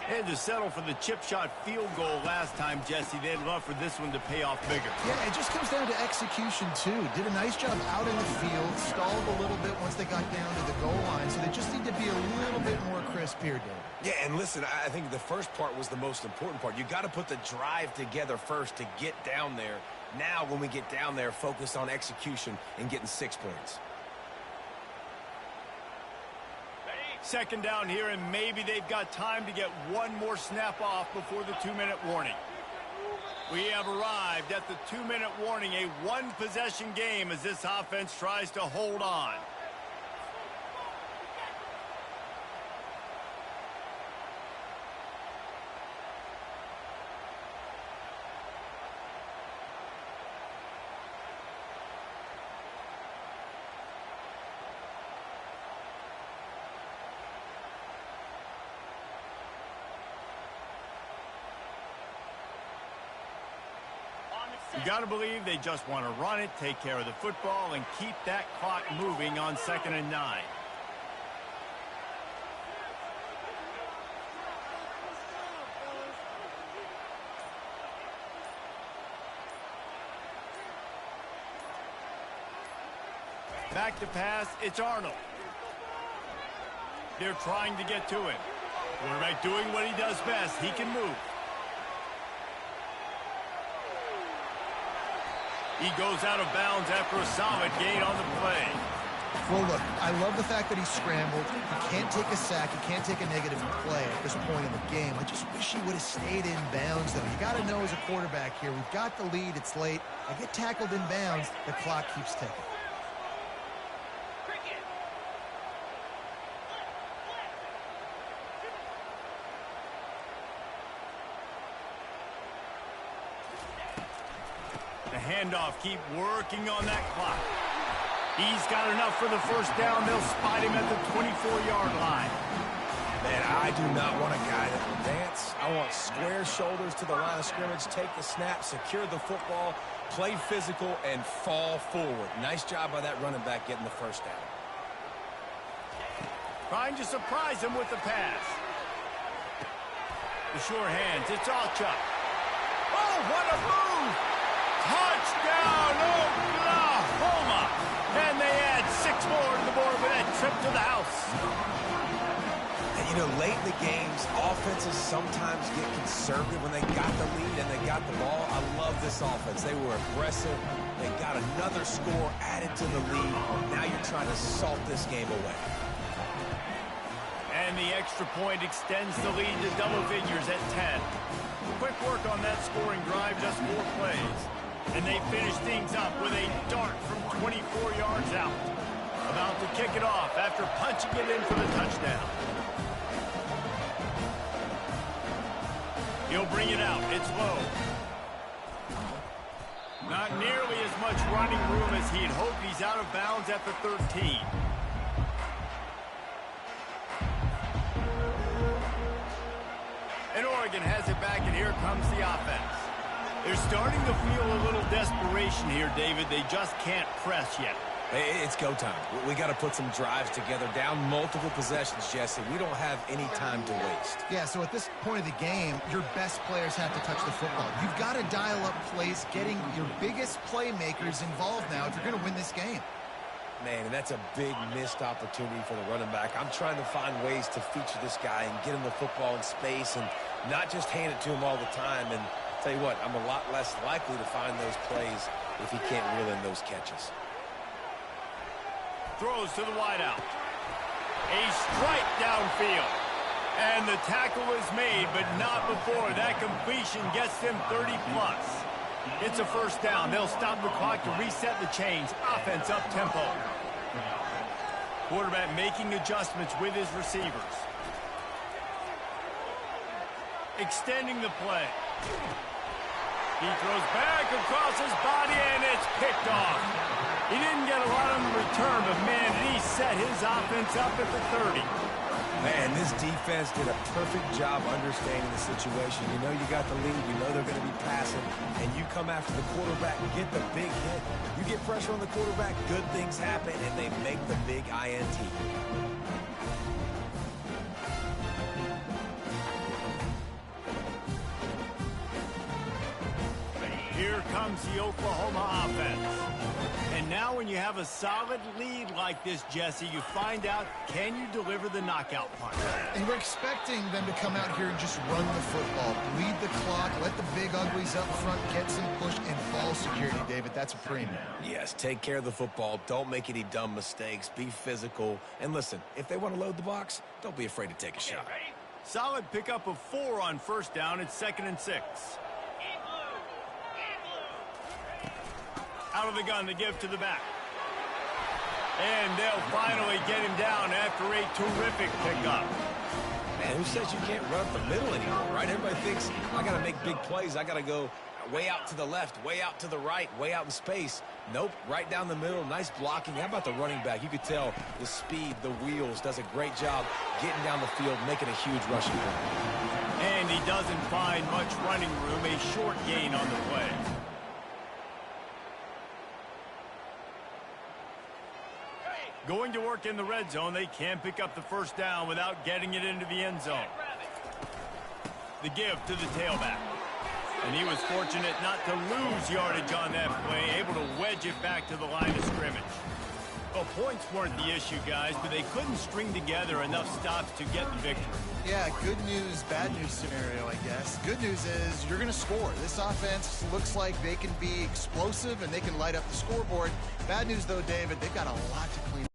They had to settle for the chip shot field goal last time, Jesse. They'd love for this one to pay off bigger. Yeah, it just comes down to execution, too. Did a nice job out in the field, stalled a little bit once they got down to the goal line, so they just need to be a little bit more crisp here, Dave. Yeah, and listen, I think the first part was the most important part. You got to put the drive together first to get down there. Now, when we get down there, focus on execution and getting 6 points. Second down here, and maybe they've got time to get one more snap off before the 2-minute warning. We have arrived at the 2-minute warning, a one-possession game as this offense tries to hold on. You got to believe they just want to run it, take care of the football, and keep that clock moving on 2nd and 9. Back to pass, it's Arnold. They're trying to get to him. Quarterback doing what he does best. He can move. He goes out of bounds after a solid gain on the play. Well, look, I love the fact that he scrambled. He can't take a sack. He can't take a negative play at this point in the game. I just wish he would have stayed in bounds, though. You got to know as a quarterback here, we've got the lead. It's late. I get tackled in bounds. The clock keeps ticking. Handoff, keep working on that clock. He's got enough for the first down. They'll spot him at the 24-yard line. Man, I do not want a guy that will dance. I want square shoulders to the line of scrimmage, take the snap, secure the football, play physical, and fall forward. Nice job by that running back getting the first down. Trying to surprise him with the pass. The sure hands, it's all Chuck. Oh, what a move! Touchdown, Oklahoma! And they add 6 more to the board with that trip to the house. And, you know, late in the games, offenses sometimes get conservative when they got the lead and they got the ball. I love this offense. They were aggressive. They got another score added to the lead. Now you're trying to salt this game away. And the extra point extends the lead to double figures at 10. Quick work on that scoring drive, just 4 plays. And they finish things up with a dart from 24 yards out. About to kick it off after punching it in for the touchdown. He'll bring it out. It's low. Not nearly as much running room as he'd hoped. He's out of bounds at the 13. And Oregon has it back, and here comes the offense. They're starting to feel a little desperation here, David. They just can't press yet. Hey, it's go time. We got to put some drives together. Down multiple possessions, Jesse. We don't have any time to waste. Yeah, so at this point of the game, your best players have to touch the football. You've got to dial up plays, getting your biggest playmakers involved now if you're going to win this game. Man, and that's a big missed opportunity for the running back. I'm trying to find ways to feature this guy and get him the football in space and not just hand it to him all the time. And tell you what, I'm a lot less likely to find those plays if he can't reel in those catches. Throws to the wideout. A strike downfield. And the tackle is made, but not before that completion gets them 30+. It's a first down. They'll stop the clock to reset the chains. Offense up tempo. Quarterback making adjustments with his receivers. Extending the play. He throws back across his body, and it's picked off. He didn't get a lot on the return, but, man, did he set his offense up at the 30. Man, this defense did a perfect job understanding the situation. You know you got the lead. You know they're going to be passing. And you come after the quarterback and get the big hit. You get pressure on the quarterback, good things happen, and they make the big INT. Here comes the Oklahoma offense. And now when you have a solid lead like this, Jesse, you find out, can you deliver the knockout punch? And we're expecting them to come out here and just run the football, bleed the clock, let the big uglies up front get some push, and ball security, David. That's a premium. Yes, take care of the football. Don't make any dumb mistakes. Be physical. And listen, if they want to load the box, don't be afraid to take a shot. Solid pickup of 4 on first down. It's 2nd and 6. Out of the gun, the give to the back. And they'll finally get him down after a terrific pickup. Man, who says you can't run up the middle anymore, right? Everybody thinks, I got to make big plays. I got to go way out to the left, way out to the right, way out in space. Nope, right down the middle. Nice blocking. How about the running back? You could tell the speed, the wheels, does a great job getting down the field, making a huge rushing play. And he doesn't find much running room. A short gain on the play. Going to work in the red zone, they can pick up the first down without getting it into the end zone. The give to the tailback. And he was fortunate not to lose yardage on that play, able to wedge it back to the line of scrimmage. Well, points weren't the issue, guys, but they couldn't string together enough stops to get the victory. Yeah, good news, bad news scenario, I guess. Good news is you're going to score. This offense looks like they can be explosive and they can light up the scoreboard. Bad news, though, David, they've got a lot to clean up.